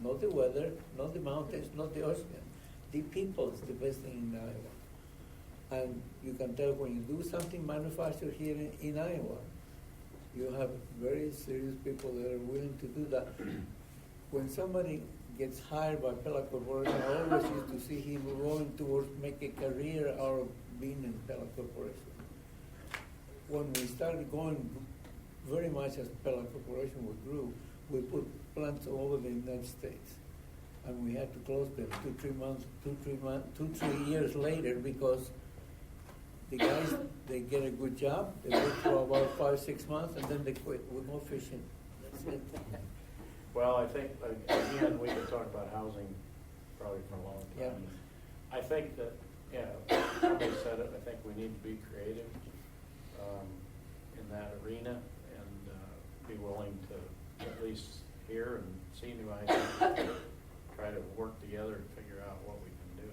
Not the weather, not the mountains, not the ocean. The people is the best thing in Iowa. And you can tell when you do something manufactured here in Iowa, you have very serious people that are willing to do that. When somebody gets hired by Pella Corporation, I always used to see him going towards make a career out of being in Pella Corporation. When we started going very much as Pella Corporation grew, we put plants all over the United States. And we had to close them 2-3 years later because the guys, they get a good job, they work for about 5-6 months, and then they quit. We're more efficient. That's it. Well, I think, again, we could talk about housing probably for a long time. Yeah. I think that, somebody said it, I think we need to be creative in that arena and be willing to at least hear and see new ideas, try to work together and figure out what we can do.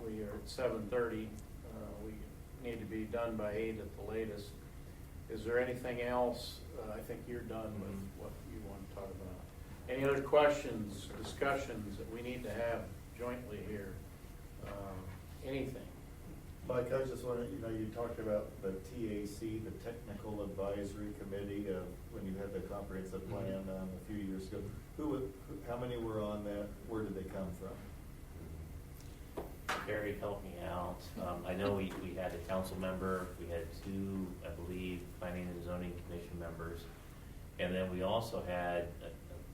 We are at 7:30. We need to be done by 8 at the latest. Is there anything else? I think you're done with what you want to talk about. Any other questions, discussions that we need to have jointly here? Anything? Mike, I was just wondering, you talked about the TAC, the Technical Advisory Committee, when you had the comprehensive plan a few years ago. How many were on that? Where did they come from? Barry helped me out. I know we had a council member, we had 2, I believe, planning and zoning commission members. And then we also had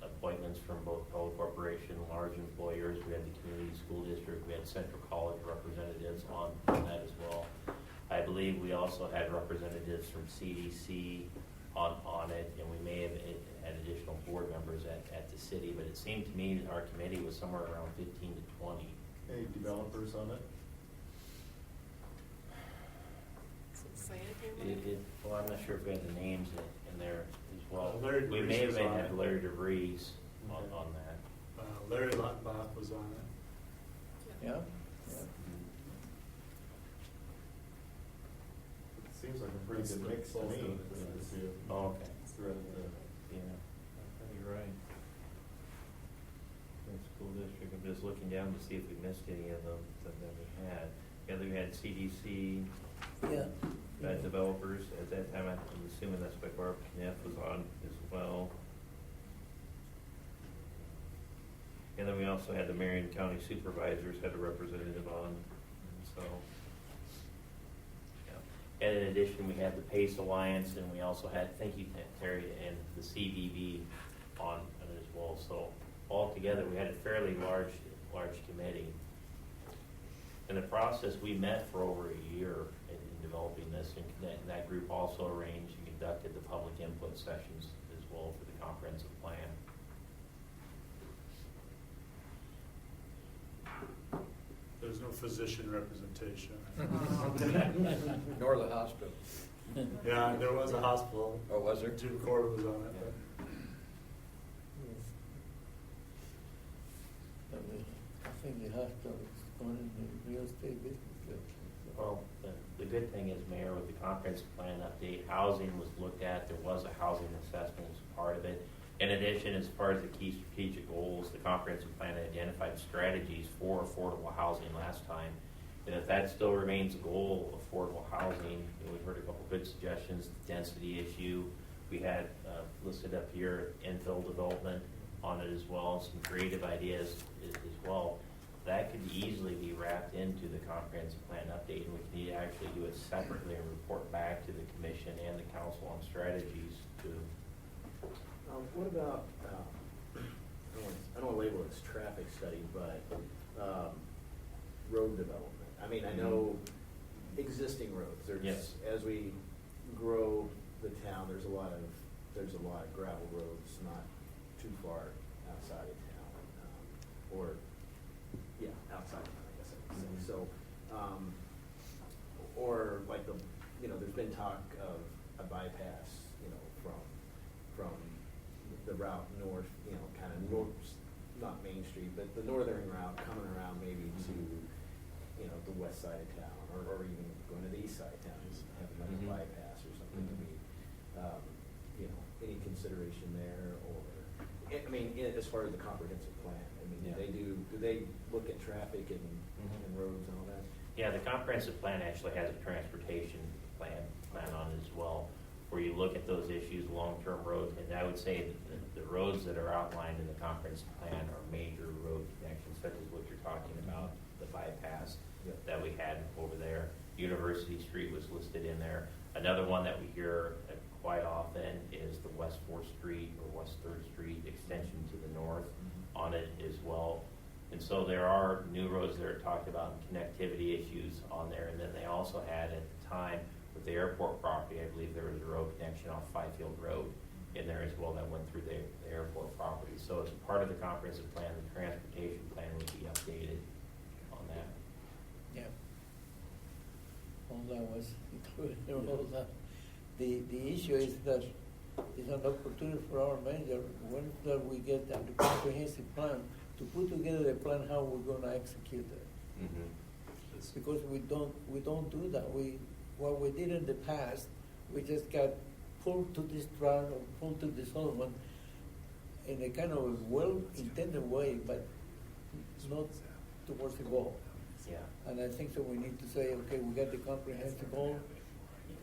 appointments from both Pella Corporation, large employers. We had the community school district, we had Central College representatives on that as well. I believe we also had representatives from CDC, on it, and we may have had additional board members at the city, but it seemed to me that our committee was somewhere around 15 to 20. Any developers on it? Does it say anything? Well, I'm not sure if we had the names in there as well. Larry We DeVries may have was been on had it. Larry DeVries on Okay. that. Larry Lottbach was on it. Yeah? It seems like a pretty good mix to me. Oh, okay. Throughout the, Yeah, you're right. School district, I'm just looking down to see if we missed any of them that we had. Yeah, we had CDC, Yeah. developers. At that time, I'm assuming that's why Barb Kniff was on as well. And then we also had the Marion County Supervisors had a representative on, so. Yeah. And in addition, we had the PACE Alliance, and we also had, thank you, Terry, and the CVB on as well. So altogether, we had a fairly large committee. In the process, we met for over a year in developing this, and that group also arranged and conducted the public input sessions as well for the comprehensive plan. There's no physician representation. Nor the hospital. Yeah, there was a hospital. Oh, was there? Jim Corbett was on it. But I think the hospital is going in the real estate business. So. Well, the good thing is, Mayor, with the comprehensive plan update, housing was looked at. There was a housing assessment as part of it. In addition, as far as the key strategic goals, the comprehensive plan identified strategies for affordable housing last time. And if that still remains a goal, affordable housing, we've heard a couple good suggestions, the density issue. We had listed up here infill development on it as well, some creative ideas as well. That could easily be wrapped into the comprehensive plan update, and we can need to actually do it separately and report back to the commission and the council on strategies to. What about, I don't want to label it as traffic study, but road development? I mean, I know existing roads. There's, Yes. As we grow the town, there's a lot of gravel roads not too far outside of town, outside of town, I guess I would say. So, or like there's been talk of a bypass, from the route north, kind of north, not Main Street, but the northern route coming around maybe to, the west side of town, or even going to the east side of town, just have another bypass or something. Any consideration there, or, as far as the comprehensive plan, do they look at traffic and roads and all that? Yeah, the comprehensive plan actually has a transportation plan on it as well, where you look at those issues, long-term roads, and I would say that the roads that are outlined in the comprehensive plan are major road connections, such as what you're talking about, the bypass that we had over there. University Street was listed in there. Another one that we hear quite often is the West 4th Street or West 3rd Street extension to the north on it as well. And so there are new roads that are talked about and connectivity issues on there. And then they also had at the time with the airport property, I believe there was a road connection off Fifield Road in there as well that went through the airport property. So as part of the comprehensive plan, the transportation plan would be updated on that. Yeah. All that was included, all that. The issue is that it's an opportunity for our manager, when that we get the comprehensive plan, to put together a plan how we're gonna execute it. Because we don't do that. What we did in the past, we just got pulled to this route or pulled to this other one in a kind of a well-intended way, but not towards the goal. Yeah. And I think so we need to say, okay, we got the comprehensive goal.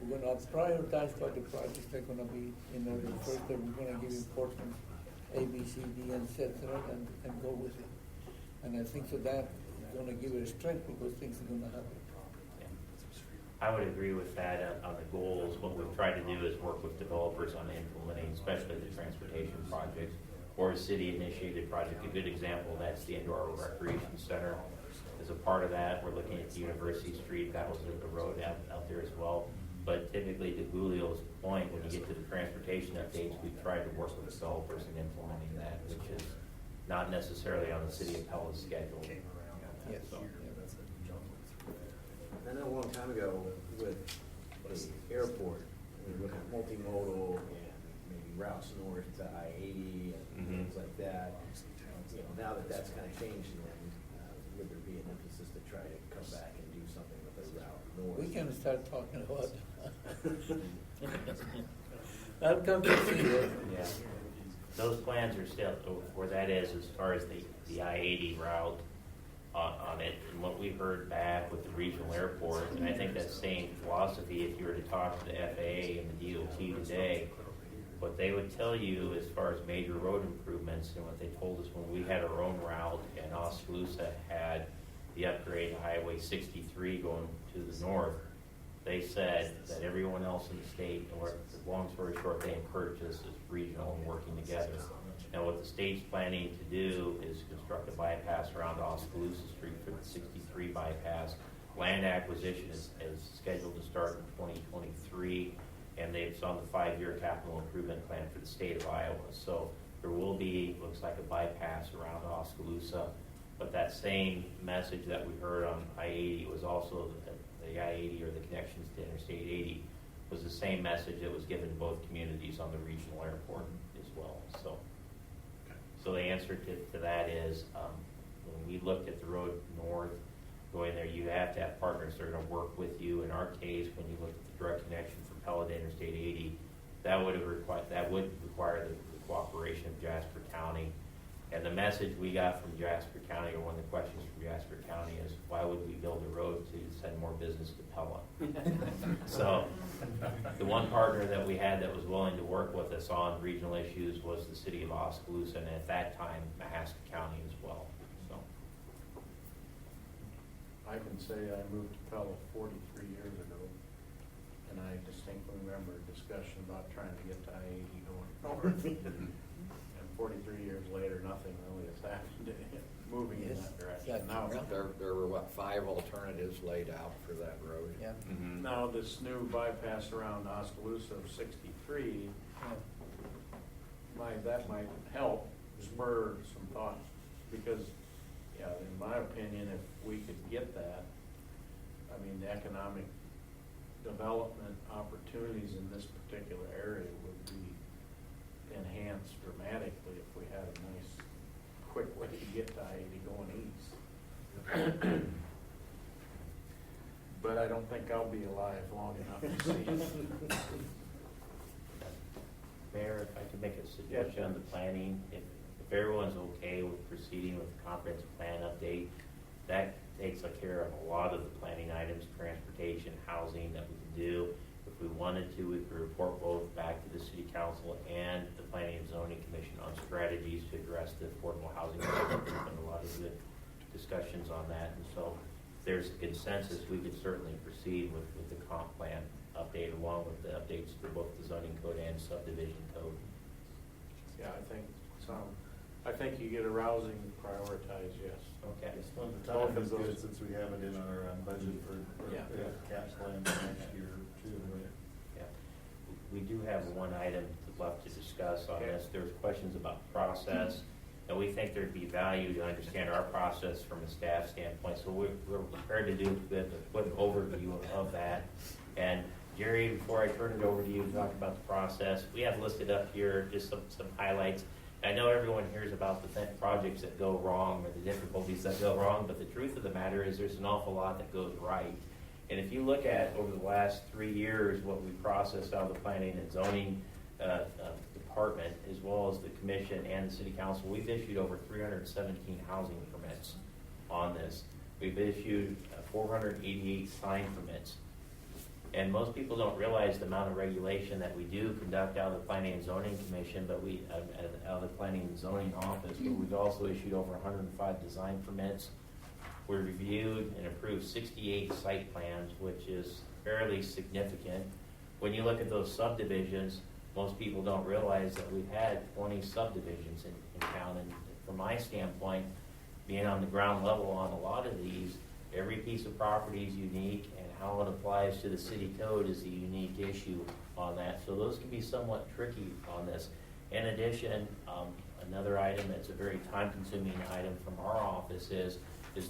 We're gonna prioritize what the projects are gonna be, the first that we're gonna give importance, A, B, C, D, and et cetera, and go with it. And I think so that is gonna give it a strength because things are gonna happen. I would agree with that on the goals. What we've tried to do is work with developers on implementing, especially the transportation projects or a city-initiated project. A good example of that's the Indoor Recreation Center. As a part of that, we're looking at the University Street. That was a road out there as well. But typically, DeGulio Joe's point, when you get to the transportation updates, we've tried to work with developers in implementing that, which is not necessarily on the City of Pella's schedule. Yes. So, I know a long time ago with the airport, we were looking at multimodal and maybe routes north to I-80 and things like that. You know, now that that's kind of changed, then would there be an emphasis to try to come back and do something with a route north? We can start talking about I'll come to see it. yeah. Those plans are still, where that is as far as the I-80 route on it, and what we heard back with the regional airport, and I think that same philosophy, if you were to talk to the FAA and the DOT today, what they would tell you as far as major road improvements, and what they told us when we had our own route and Oscaloosa had the upgrade to Highway 63 going to the north, they said that everyone else in the state, or long story short, they encouraged us as regional and working together. Now, what the state's planning to do is construct a bypass around Oscaloosa Street for the 63 bypass. Land acquisition is scheduled to start in 2023, and it's on the 5-year capital improvement plan for the state of Iowa. So there will be, looks like, a bypass around Oscaloosa, but that same message that we heard on I-80 was also the I-80, or the connections to Interstate 80, was the same message that was given to both communities on the regional airport as well. So the answer to that is, when we looked at the road north, going there, you have to have partners that are going to work with you. In our case, when you look at the direct connection from Pella to Interstate 80, that would require the cooperation of Jasper County. And the message we got from Jasper County, or one of the questions from Jasper County, is why would we build a road to send more business to Pella? So the one partner that we had that was willing to work with us on regional issues was the City of Oscaloosa, and at that time, Mahaska County as well. So I can say I moved to Pella 43 years ago, and I distinctly remember a discussion about trying to get to I-80 going north. And 43 years later, nothing really has happened moving in that direction. Now, There were, what, 5 alternatives laid out for that road? Yeah. now this new bypass around Oscaloosa of 63, that might help spur some thought, because, yeah, in my opinion, if we could get that, I mean, the economic development opportunities in this particular area would be enhanced dramatically if we had a nice, quick way to get to I-80 going east. But I don't think I'll be alive long enough to see it. Mayor, if I could make a suggestion on the planning, if everyone's okay with proceeding with the comprehensive plan update, that takes care of a lot of the planning items, transportation, housing that we can do. If we wanted to, we could report both back to the City Council and the Planning and Zoning Commission on strategies to address the affordable housing problem. There's been a lot of good discussions on that, and so if there's a consensus, we could certainly proceed with the comp plan update along with the updates to both the zoning code and subdivision code. Yeah, I think you get a rousing prioritize, yes. Okay. Well, the time is good since we have it in our budget for cap plan for next year too. Yeah. We do have one item left to discuss on this. There's questions about process, and we think there'd be value to understand our process from a staff standpoint. So we're prepared to do a quick overview of that. And Jerry, before I turn it over to you to talk about the process, we have listed up here just some highlights. I know everyone hears about the projects that go wrong or the difficulties that go wrong, but the truth of the matter is there's an awful lot that goes right. And if you look at over the last 3 years what we processed out of the planning and zoning department, as well as the commission and the city council, we've issued over 317 housing permits on this. We've issued 488 sign permits. And most people don't realize the amount of regulation that we do conduct out of the Planning and Zoning Commission, but out of the Planning and Zoning Office, but we've also issued over 105 design permits. We reviewed and approved 68 site plans, which is fairly significant. When you look at those subdivisions, most people don't realize that we've had 20 subdivisions in town. And from my standpoint, being on the ground level on a lot of these, every piece of property is unique, and how it applies to the city code is a unique issue on that. So those can be somewhat tricky on this. In addition, another item that's a very time-consuming item from our office is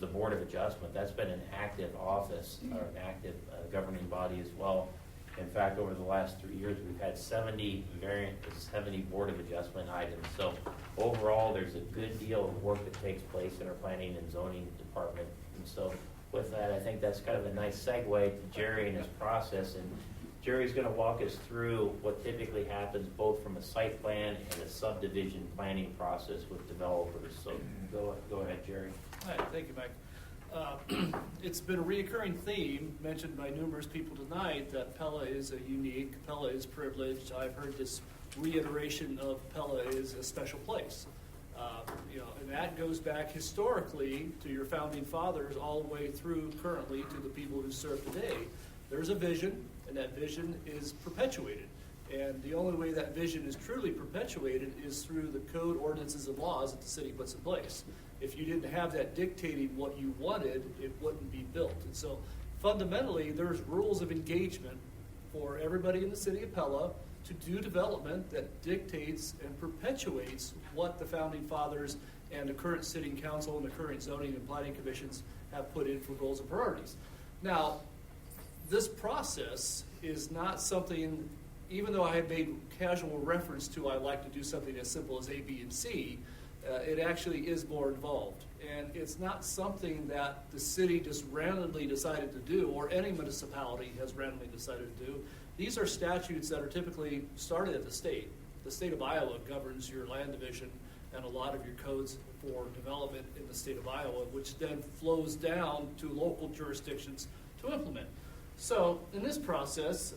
the Board of Adjustment. That's been an active office, or an active governing body as well. In fact, over the last 3 years, we've had 70 Board of Adjustment items. So overall, there's a good deal of work that takes place in our planning and zoning department. And so with that, I think that's kind of a nice segue to Jerry and his process. And Jerry's going to walk us through what typically happens both from a site plan and a subdivision planning process with developers. So go ahead, Jerry. Hi, thank you, Mike. It's been a reoccurring theme mentioned by numerous people tonight that Pella is a unique, Pella is privileged. I've heard this reiteration of Pella is a special place. And that goes back historically to your founding fathers all the way through currently to the people who serve today. There's a vision, and that vision is perpetuated. And the only way that vision is truly perpetuated is through the code, ordinances, and laws that the city puts in place. If you didn't have that dictating what you wanted, it wouldn't be built. And so fundamentally, there's rules of engagement for everybody in the city of Pella to do development that dictates and perpetuates what the founding fathers and the current sitting council and the current zoning and planning commissions have put in for goals and priorities. Now, this process is not something, even though I have made casual reference to I like to do something as simple as A, B, and C, it actually is more involved. And it's not something that the city just randomly decided to do, or any municipality has randomly decided to do. These are statutes that are typically started at the state. The state of Iowa governs your land division and a lot of your codes for development in the state of Iowa, which then flows down to local jurisdictions to implement. So in this process,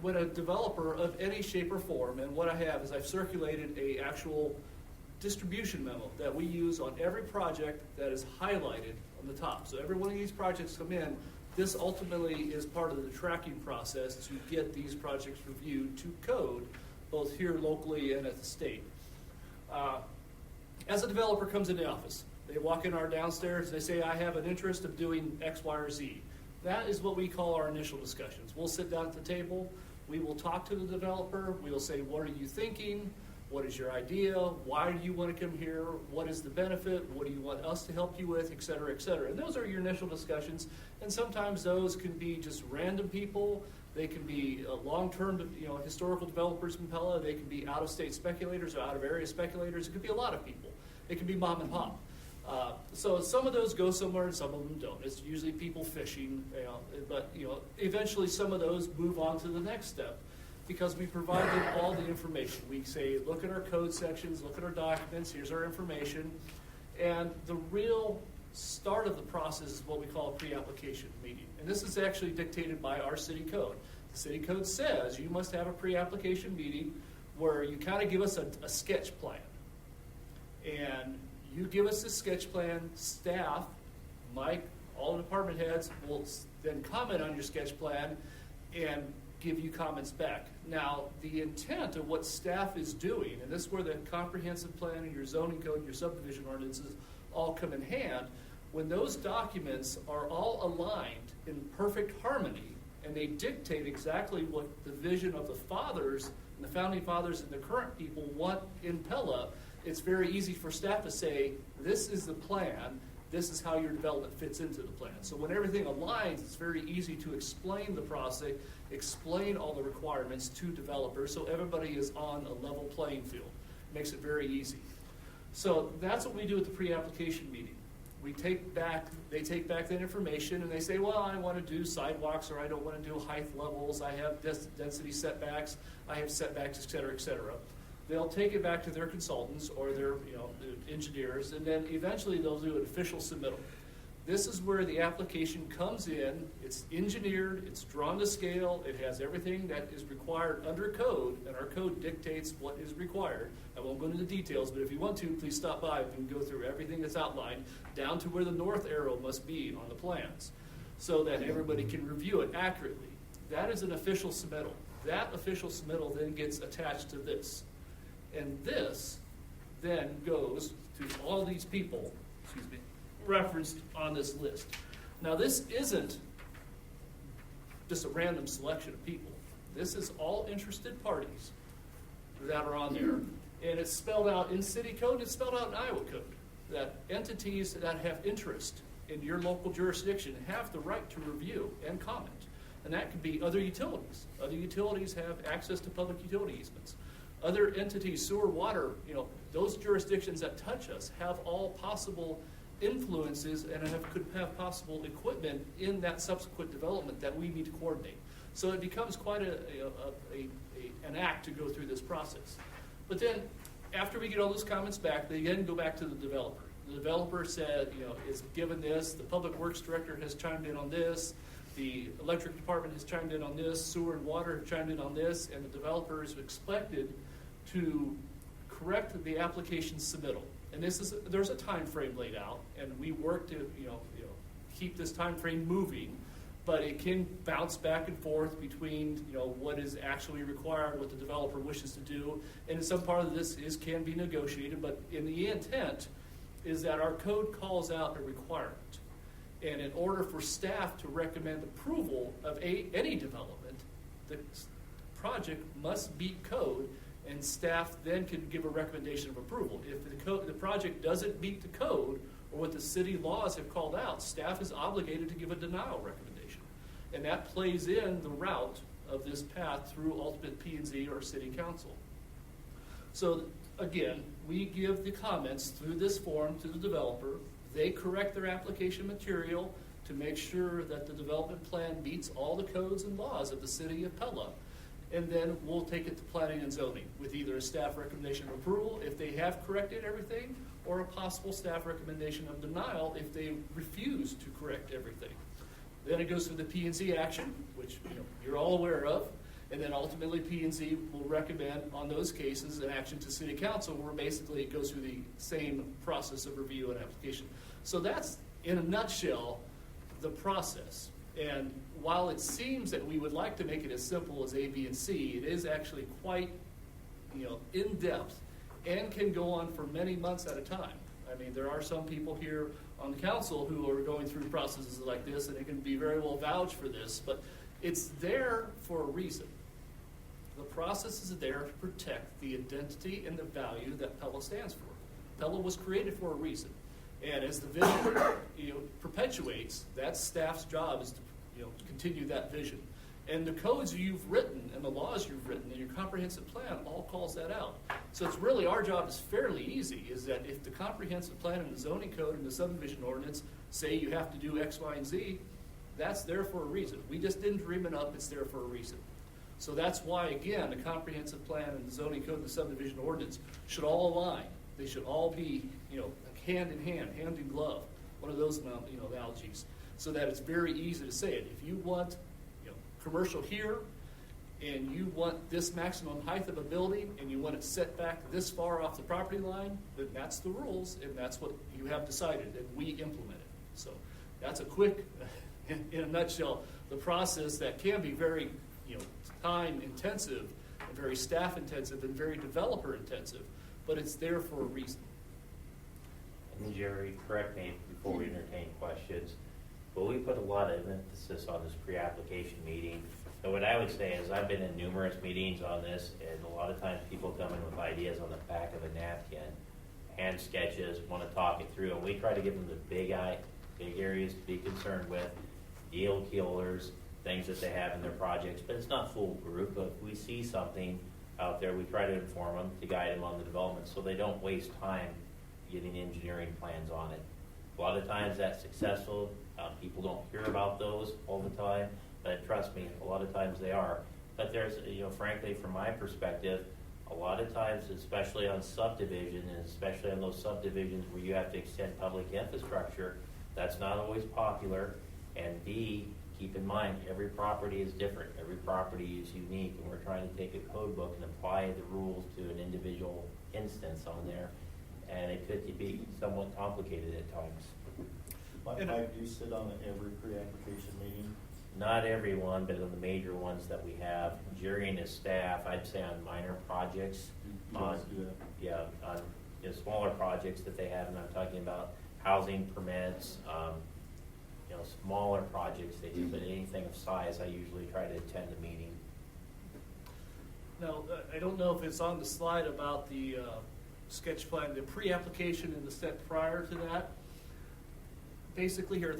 when a developer of any shape or form, and what I have is I've circulated a actual distribution memo that we use on every project that is highlighted on the top. So every one of these projects come in, this ultimately is part of the tracking process to get these projects reviewed to code, both here locally and at the state. As a developer comes in the office, they walk in our downstairs, they say, I have an interest of doing X, Y, or Z. That is what we call our initial discussions. We'll sit down at the table, we will talk to the developer, we will say, what are you thinking? What is your idea? Why do you want to come here? What is the benefit? What do you want us to help you with, et cetera, et cetera. And those are your initial discussions. And sometimes those can be just random people. They can be long-term, historical developers in Pella. They can be out-of-state speculators or out-of-area speculators. It could be a lot of people. It can be mom and pop. So some of those go somewhere and some of them don't. It's usually people fishing, but eventually some of those move on to the next step, because we provide them all the information. We say, look at our code sections, look at our documents, here's our information. And the real start of the process is what we call a pre-application meeting. And this is actually dictated by our city code. The city code says you must have a pre-application meeting where you kind of give us a sketch plan. And you give us a sketch plan, staff, Mike, all the department heads will then comment on your sketch plan and give you comments back. Now, the intent of what staff is doing, and this is where the comprehensive plan and your zoning code and your subdivision ordinances all come in hand, when those documents are all aligned in perfect harmony and they dictate exactly what the vision of the fathers and the founding fathers and the current people want in Pella, it's very easy for staff to say, this is the plan, this is how your development fits into the plan. So when everything aligns, it's very easy to explain the process, explain all the requirements to developers so everybody is on a level playing field. Makes it very easy. So that's what we do at the pre-application meeting. They take back that information and they say, well, I want to do sidewalks, or I don't want to do height levels, I have density setbacks, I have setbacks, et cetera, et cetera. They'll take it back to their consultants or their engineers, and then eventually they'll do an official submittal. This is where the application comes in, it's engineered, it's drawn to scale, it has everything that is required under code, and our code dictates what is required. I won't go into the details, but if you want to, please stop by. We can go through everything that's outlined, down to where the north arrow must be on the plans, so that everybody can review it accurately. That is an official submittal. That official submittal then gets attached to this. And this then goes to all these people, excuse me. referenced on this list. Now, this isn't just a random selection of people. This is all interested parties that are on there. And it's spelled out in city code, it's spelled out in Iowa code, that entities that have interest in your local jurisdiction have the right to review and comment. And that could be other utilities. Other utilities have access to public utility easements. Other entities, sewer, water, those jurisdictions that touch us have all possible influences and could have possible equipment in that subsequent development that we need to coordinate. So it becomes quite an act to go through this process. But then, after we get all those comments back, they again go back to the developer. The developer said, is given this, the public works director has chimed in on this, the electric department has chimed in on this, sewer and water have chimed in on this, and the developer is expected to correct the application submittal. And there's a time frame laid out, and we work to keep this time frame moving, but it can bounce back and forth between what is actually required, what the developer wishes to do, and some part of this can be negotiated. But in the intent is that our code calls out a requirement, and in order for staff to recommend approval of any development, the project must meet code, and staff then can give a recommendation of approval. If the project doesn't meet the code or what the city laws have called out, staff is obligated to give a denial recommendation. And that plays in the route of this path through ultimate P&Z or city council. So again, we give the comments through this form to the developer. They correct their application material to make sure that the development plan meets all the codes and laws of the City of Pella. And then we'll take it to planning and zoning with either a staff recommendation of approval if they have corrected everything, or a possible staff recommendation of denial if they refuse to correct everything. Then it goes through the P&Z action, which you're all aware of, and then ultimately P&Z will recommend on those cases an action to City Council, where basically it goes through the same process of review and application. So that's, in a nutshell, the process. And while it seems that we would like to make it as simple as A, B, and C, it is actually quite, in-depth and can go on for many months at a time. I mean, there are some people here on the council who are going through processes like this, and they can be very well vouched for this, but it's there for a reason. The process is there to protect the identity and the value that Pella stands for. Pella was created for a reason. And as the vision perpetuates, that's staff's job is to continue that vision. And the codes you've written and the laws you've written and your comprehensive plan all calls that out. So it's really, our job is fairly easy, is that if the comprehensive plan and the zoning code and the subdivision ordinance say you have to do X, Y, and Z, that's there for a reason. We just didn't dream it up, it's there for a reason. So that's why, again, the comprehensive plan and the zoning code and the subdivision ordinance should all align. They should all be, hand in hand, hand in glove, one of those analogies, so that it's very easy to say it. If you want commercial here, and you want this maximum height of a building, and you want it set back this far off the property line, then that's the rules, and that's what you have decided, and we implement it. So that's a quick, in a nutshell, the process that can be very time intensive, and very staff intensive, and very developer intensive, but it's there for a reason. And Jerry, correct me before we entertain questions, but we put a lot of emphasis on this pre-application meeting. So what I would say is I've been in numerous meetings on this, and a lot of times people come in with ideas on the back of a napkin, hand sketches, want to talk it through, and we try to give them the big areas to be concerned with, deal killers, things that they have in their projects, but it's not foolproof. But if we see something out there, we try to inform them to guide them on the development so they don't waste time getting engineering plans on it. A lot of times that's successful. People don't hear about those all the time, but trust me, a lot of times they are. But there's, frankly, from my perspective, a lot of times, especially on subdivision, and especially on those subdivisions where you have to extend public infrastructure, that's not always popular. And B, keep in mind, every property is different. Every property is unique, and we're trying to take a code book and apply the rules to an individual instance on there. And it could be somewhat complicated at times. Mike, do you sit on every pre-application meeting? Not everyone, but on the major ones that we have. Jerry and his staff, I'd say on minor projects, on smaller projects that they have, and I'm talking about housing permits, smaller projects they do, but anything of size, I usually try to attend the meeting. Now, I don't know if it's on the slide about the sketch plan, the pre-application and the step prior to that. Basically here,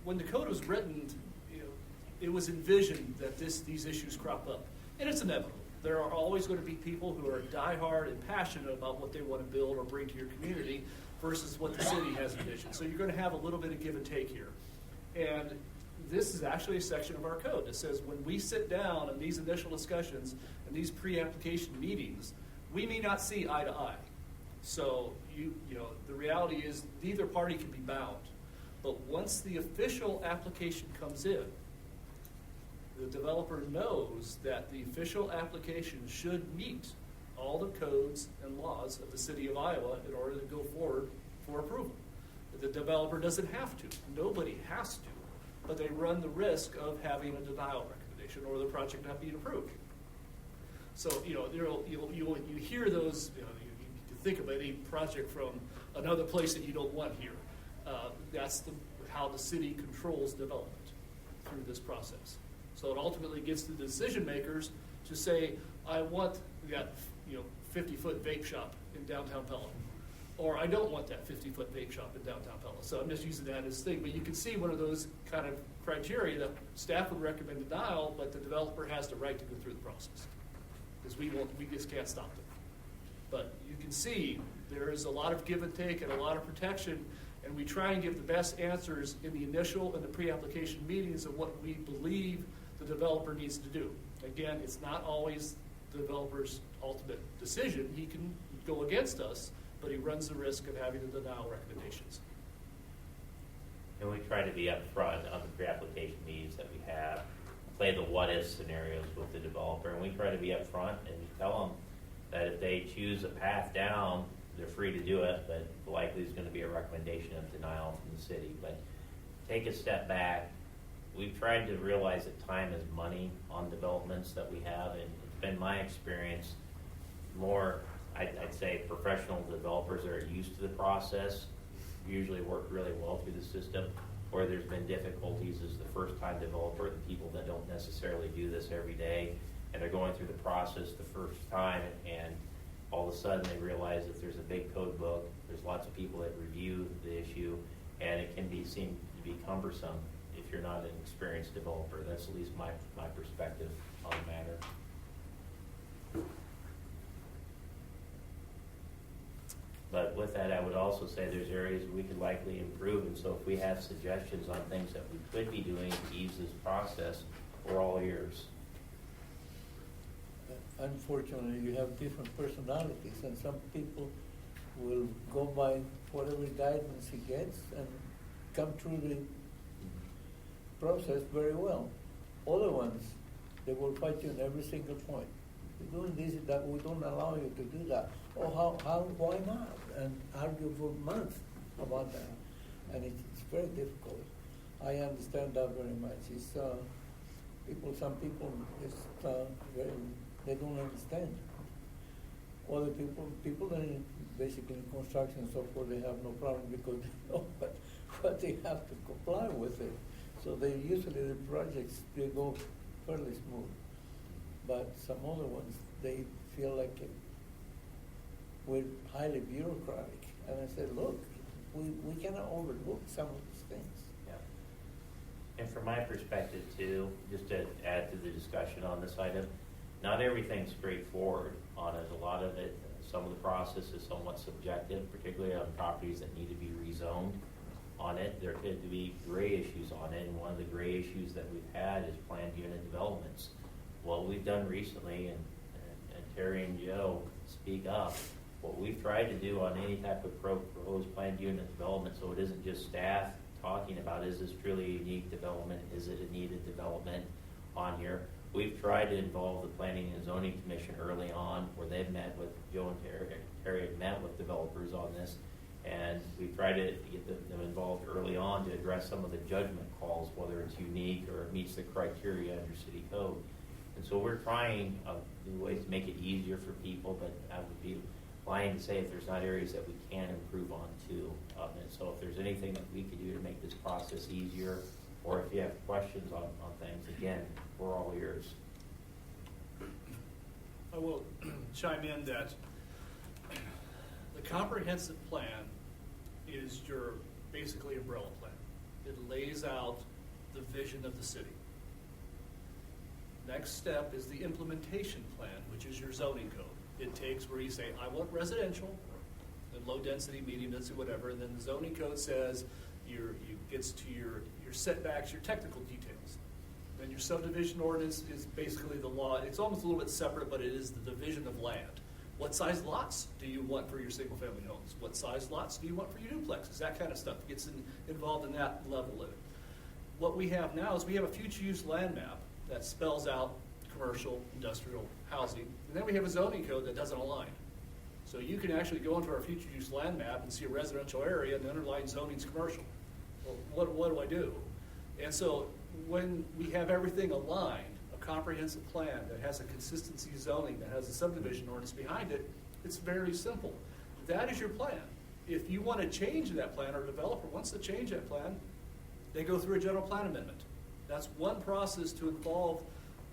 when the code was written, it was envisioned that these issues crop up. And it's inevitable. There are always going to be people who are diehard and passionate about what they want to build or bring to your community versus what the city has envisioned. So you're going to have a little bit of give and take here. And this is actually a section of our code that says when we sit down in these initial discussions and these pre-application meetings, we may not see eye to eye. So the reality is neither party can be bound. But once the official application comes in, the developer knows that the official application should meet all the codes and laws of the city of Iowa in order to go forward for approval. The developer doesn't have to. Nobody has to. But they run the risk of having a denial recommendation or the project not being approved. So, you hear those, you think of any project from another place that you don't want here. That's how the city controls development through this process. So it ultimately gets the decision makers to say, I want that 50-foot vape shop in downtown Pella. Or I don't want that 50-foot vape shop in downtown Pella. So I'm just using that as a thing. But you can see one of those kind of criteria that staff would recommend denial, but the developer has the right to go through the process. Because we just can't stop them. But you can see there is a lot of give and take and a lot of protection, and we try and give the best answers in the initial and the pre-application meetings of what we believe the developer needs to do. Again, it's not always the developer's ultimate decision. He can go against us, but he runs the risk of having the denial recommendations. And we try to be upfront on the pre-application meetings that we have, play the what-if scenarios with the developer, and we try to be upfront and tell them that if they choose a path down, they're free to do it, but likely is going to be a recommendation of denial from the city. But take a step back. We've tried to realize that time is money on developments that we have, and it's been my experience more, I'd say professional developers that are used to the process usually work really well through the system. Where there's been difficulties is the first-time developer, the people that don't necessarily do this every day, and they're going through the process the first time, and all of a sudden they realize that there's a big code book, there's lots of people that review the issue, and it can seem to be cumbersome if you're not an experienced developer. That's at least my perspective on the matter. But with that, I would also say there's areas we could likely improve, and so if we have suggestions on things that we could be doing to ease this process, we're all ears. Unfortunately, you have different personalities, and some people will go by whatever guidance he gets and come through the process very well. Other ones, they will fight you in every single point. You're doing this, that we don't allow you to do that. Oh, why not? And argue for months about that. And it's very difficult. I understand that very much. It's some people they don't understand. Other people that in basically in construction and so forth, they have no problem because they know what they have to comply with it. So usually the projects, they go fairly smooth. But some other ones, they feel like we're highly bureaucratic. And I said, look, we cannot overlook some of these things. Yeah. And from my perspective too, just to add to the discussion on this item, not everything's straightforward on it. A lot of it, some of the process is somewhat subjective, particularly on properties that need to be rezoned on it. There could be gray issues on it, and one of the gray issues that we've had is planned unit developments. What we've done recently, and Terry and Joe speak up, what we've tried to do on any type of proposed planned unit development, so it isn't just staff talking about, is this truly a unique development, is it a needed development on here? We've tried to involve the Planning and Zoning Commission early on, where they've met with Joe and Terry have met with developers on this, and we've tried to get them involved early on to address some of the judgment calls, whether it's unique or it meets the criteria under city code. And so we're trying ways to make it easier for people, but that would be lying to say if there's not areas that we can improve on too. And so if there's anything that we could do to make this process easier, or if you have questions on things, again, we're all ears. I will chime in that the comprehensive plan is your basically umbrella plan. It lays out the vision of the city. Next step is the implementation plan, which is your zoning code. It takes where you say, I want residential, and low density, medium density, whatever, and then the zoning code says gets to your setbacks, your technical details. Then your subdivision ordinance is basically the law. It's almost a little bit separate, but it is the division of land. What size lots do you want for your single family homes? What size lots do you want for your duplexes? That kind of stuff gets involved in that level of it. What we have now is we have a future use land map that spells out commercial, industrial, housing, and then we have a zoning code that doesn't align. So you can actually go into our future use land map and see a residential area and the underlying zoning's commercial. Well, what do I do? And so when we have everything aligned, a comprehensive plan that has a consistency zoning, that has a subdivision ordinance behind it, it's very simple. That is your plan. If you want to change that plan, or a developer wants to change that plan, they go through a general plan amendment. That's one process to involve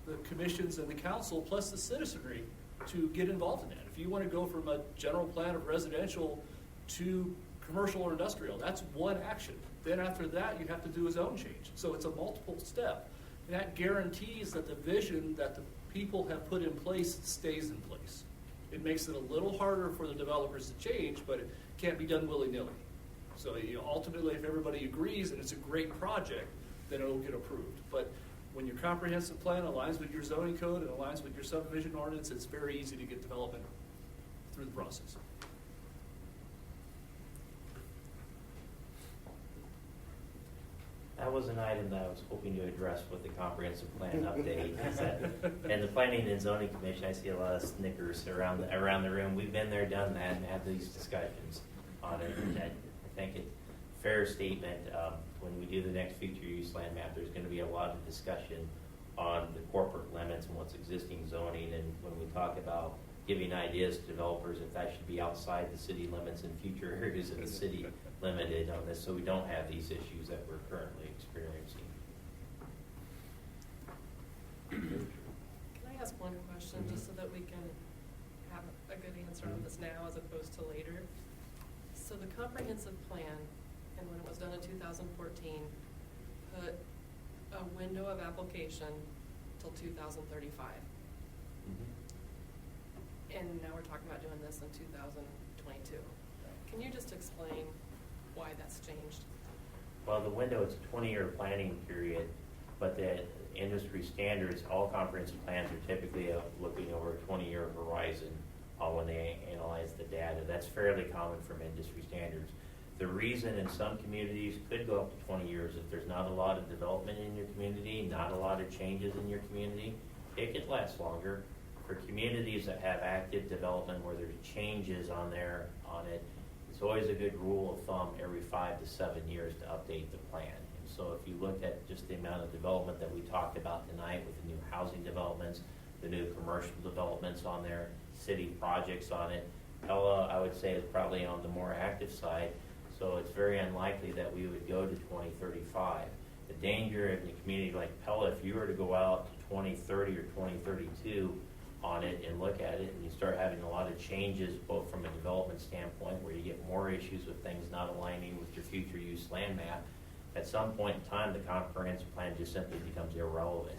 the commissions and the council plus the citizenry to get involved in that. If you want to go from a general plan of residential to commercial or industrial, that's one action. Then after that, you have to do a zone change. So it's a multiple step. And that guarantees that the vision that the people have put in place stays in place. It makes it a little harder for the developers to change, but it can't be done willy-nilly. So ultimately, if everybody agrees and it's a great project, then it'll get approved. But when your comprehensive plan aligns with your zoning code and aligns with your subdivision ordinance, it's very easy to get development through the process. That was an item that I was hoping to address with the comprehensive plan update. Is that, and the Planning and Zoning Commission, I see a lot of snickers around the room. We've been there, done that, and had these discussions on it. And I think it's a fair statement. When we do the next future use land map, there's going to be a lot of discussion on the corporate limits and what's existing zoning. And when we talk about giving ideas to developers if that should be outside the city limits and future areas of the city limited on this, so we don't have these issues that we're currently experiencing. Can I ask one question, just so that we can have a good answer on this now as opposed to later? So the comprehensive plan, and when it was done in 2014, put a window of application till 2035. And now we're talking about doing this in 2022. Can you just explain why that's changed? Well, the window is a 20-year planning period, but the industry standards, all comprehensive plans are typically looking over a 20-year horizon when they analyze the data. That's fairly common from industry standards. The reason in some communities could go up to 20 years if there's not a lot of development in your community, not a lot of changes in your community, it could last longer. For communities that have active development where there's changes on it, it's always a good rule of thumb every 5 to 7 years to update the plan. And so if you look at just the amount of development that we talked about tonight with the new housing developments, the new commercial developments on there, city projects on it, Pella, I would say, is probably on the more active side. So it's very unlikely that we would go to 2035. The danger in a community like Pella, if you were to go out to 2030 or 2032, on it and look at it, and you start having a lot of changes both from a development standpoint where you get more issues with things not aligning with your future use land map, at some point in time the comprehensive plan just simply becomes irrelevant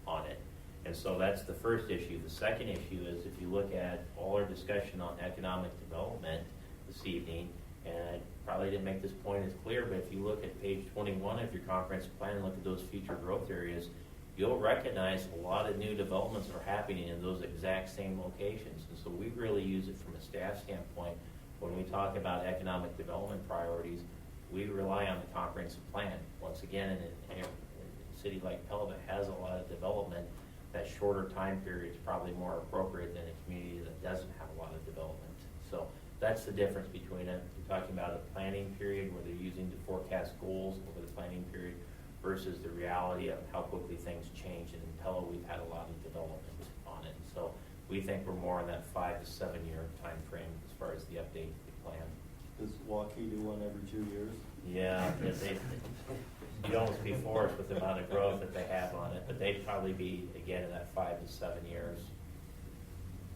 on it. And so that's the first issue. The second issue is if you look at all our discussion on economic development this evening, and I probably didn't make this point as clear, but if you look at page 21 of your comprehensive plan and look at those future growth areas, you'll recognize a lot of new developments are happening in those exact same locations. And so we really use it from a staff standpoint. When we talk about economic development priorities, we rely on the comprehensive plan. Once again, in a city like Pella that has a lot of development, that shorter time period is probably more appropriate than a community that doesn't have a lot of development. So that's the difference between it. We're talking about a planning period where they're using to forecast goals over the planning period versus the reality of how quickly things change. And in Pella, we've had a lot of development on it. So we think we're more in that 5 to 7 year time frame as far as the update to the plan. Does Waukee do one every 2 years? Yeah, you'd almost be forced with the amount of growth that they have on it, but they'd probably be, again, in that 5 to 7 years.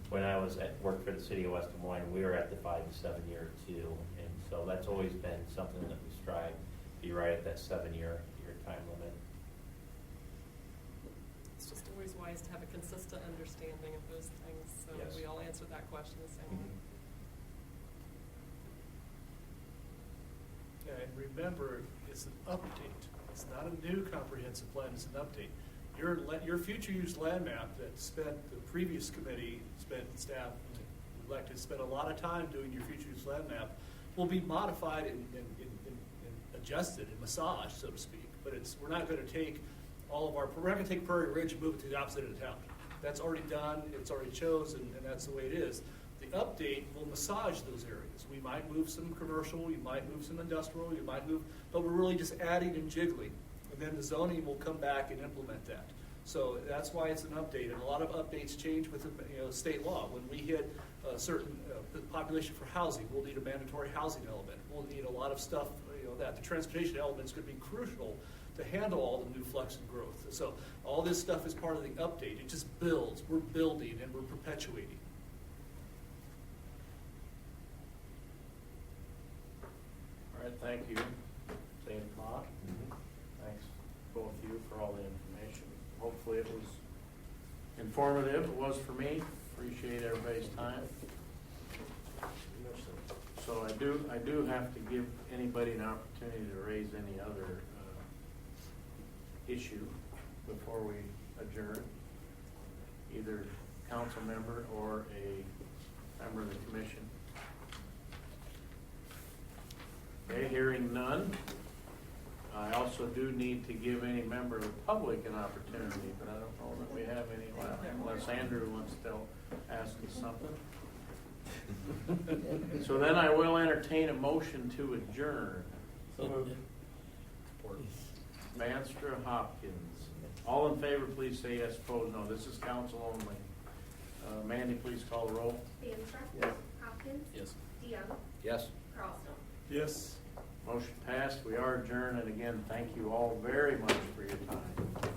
When I was worked for the city of West Des Moines, we were at the 5 to 7 year too, and so that's always been something that we strive to be right at that 7 year time limit. It's just always wise to have a consistent understanding of those things, so Yes. we all answer that question the same way. Yeah, and remember, it's an update. It's not a new comprehensive plan, it's an update. Your future use land map that the previous committee, staff, elected, spent a lot of time doing your future use land map, will be modified and adjusted and massaged, so to speak. But we're not gonna take we're not gonna take Prairie Ridge and move it to the opposite end of town. That's already done, it's already chosen, and that's the way it is. The update will massage those areas. We might move some commercial, you might move some industrial, but we're really just adding and jiggling. And then the zoning will come back and implement that. So that's why it's an update. And a lot of updates change with state law. When we hit a certain population for housing, we'll need a mandatory housing element. We'll need a lot of stuff, that the transportation element is going to be crucial to handle all the new flux and growth. So all this stuff is part of the update. It just builds. We're building and we're perpetuating. All right, thank you. Same thought. Thanks, both of you, for all the information. Hopefully it was informative. It was for me. Appreciate everybody's time. So I do have to give anybody an opportunity to raise any other issue before we adjourn. Either council member or a member of the commission. Okay, hearing none. I also do need to give any member of the public an opportunity, but I don't know that we have any left, unless Andrew wants to ask us something. So then I will entertain a motion to adjourn. Manstra, Hopkins. All in favor, please say yes. Opposed, no. This is council only. Mandy, please call the roll. Manstra? Yes. Hopkins? Yes. DeYoung? Yes? Carlstone? Yes. Motion passed. We are adjourned. And again, thank you all very much for your time.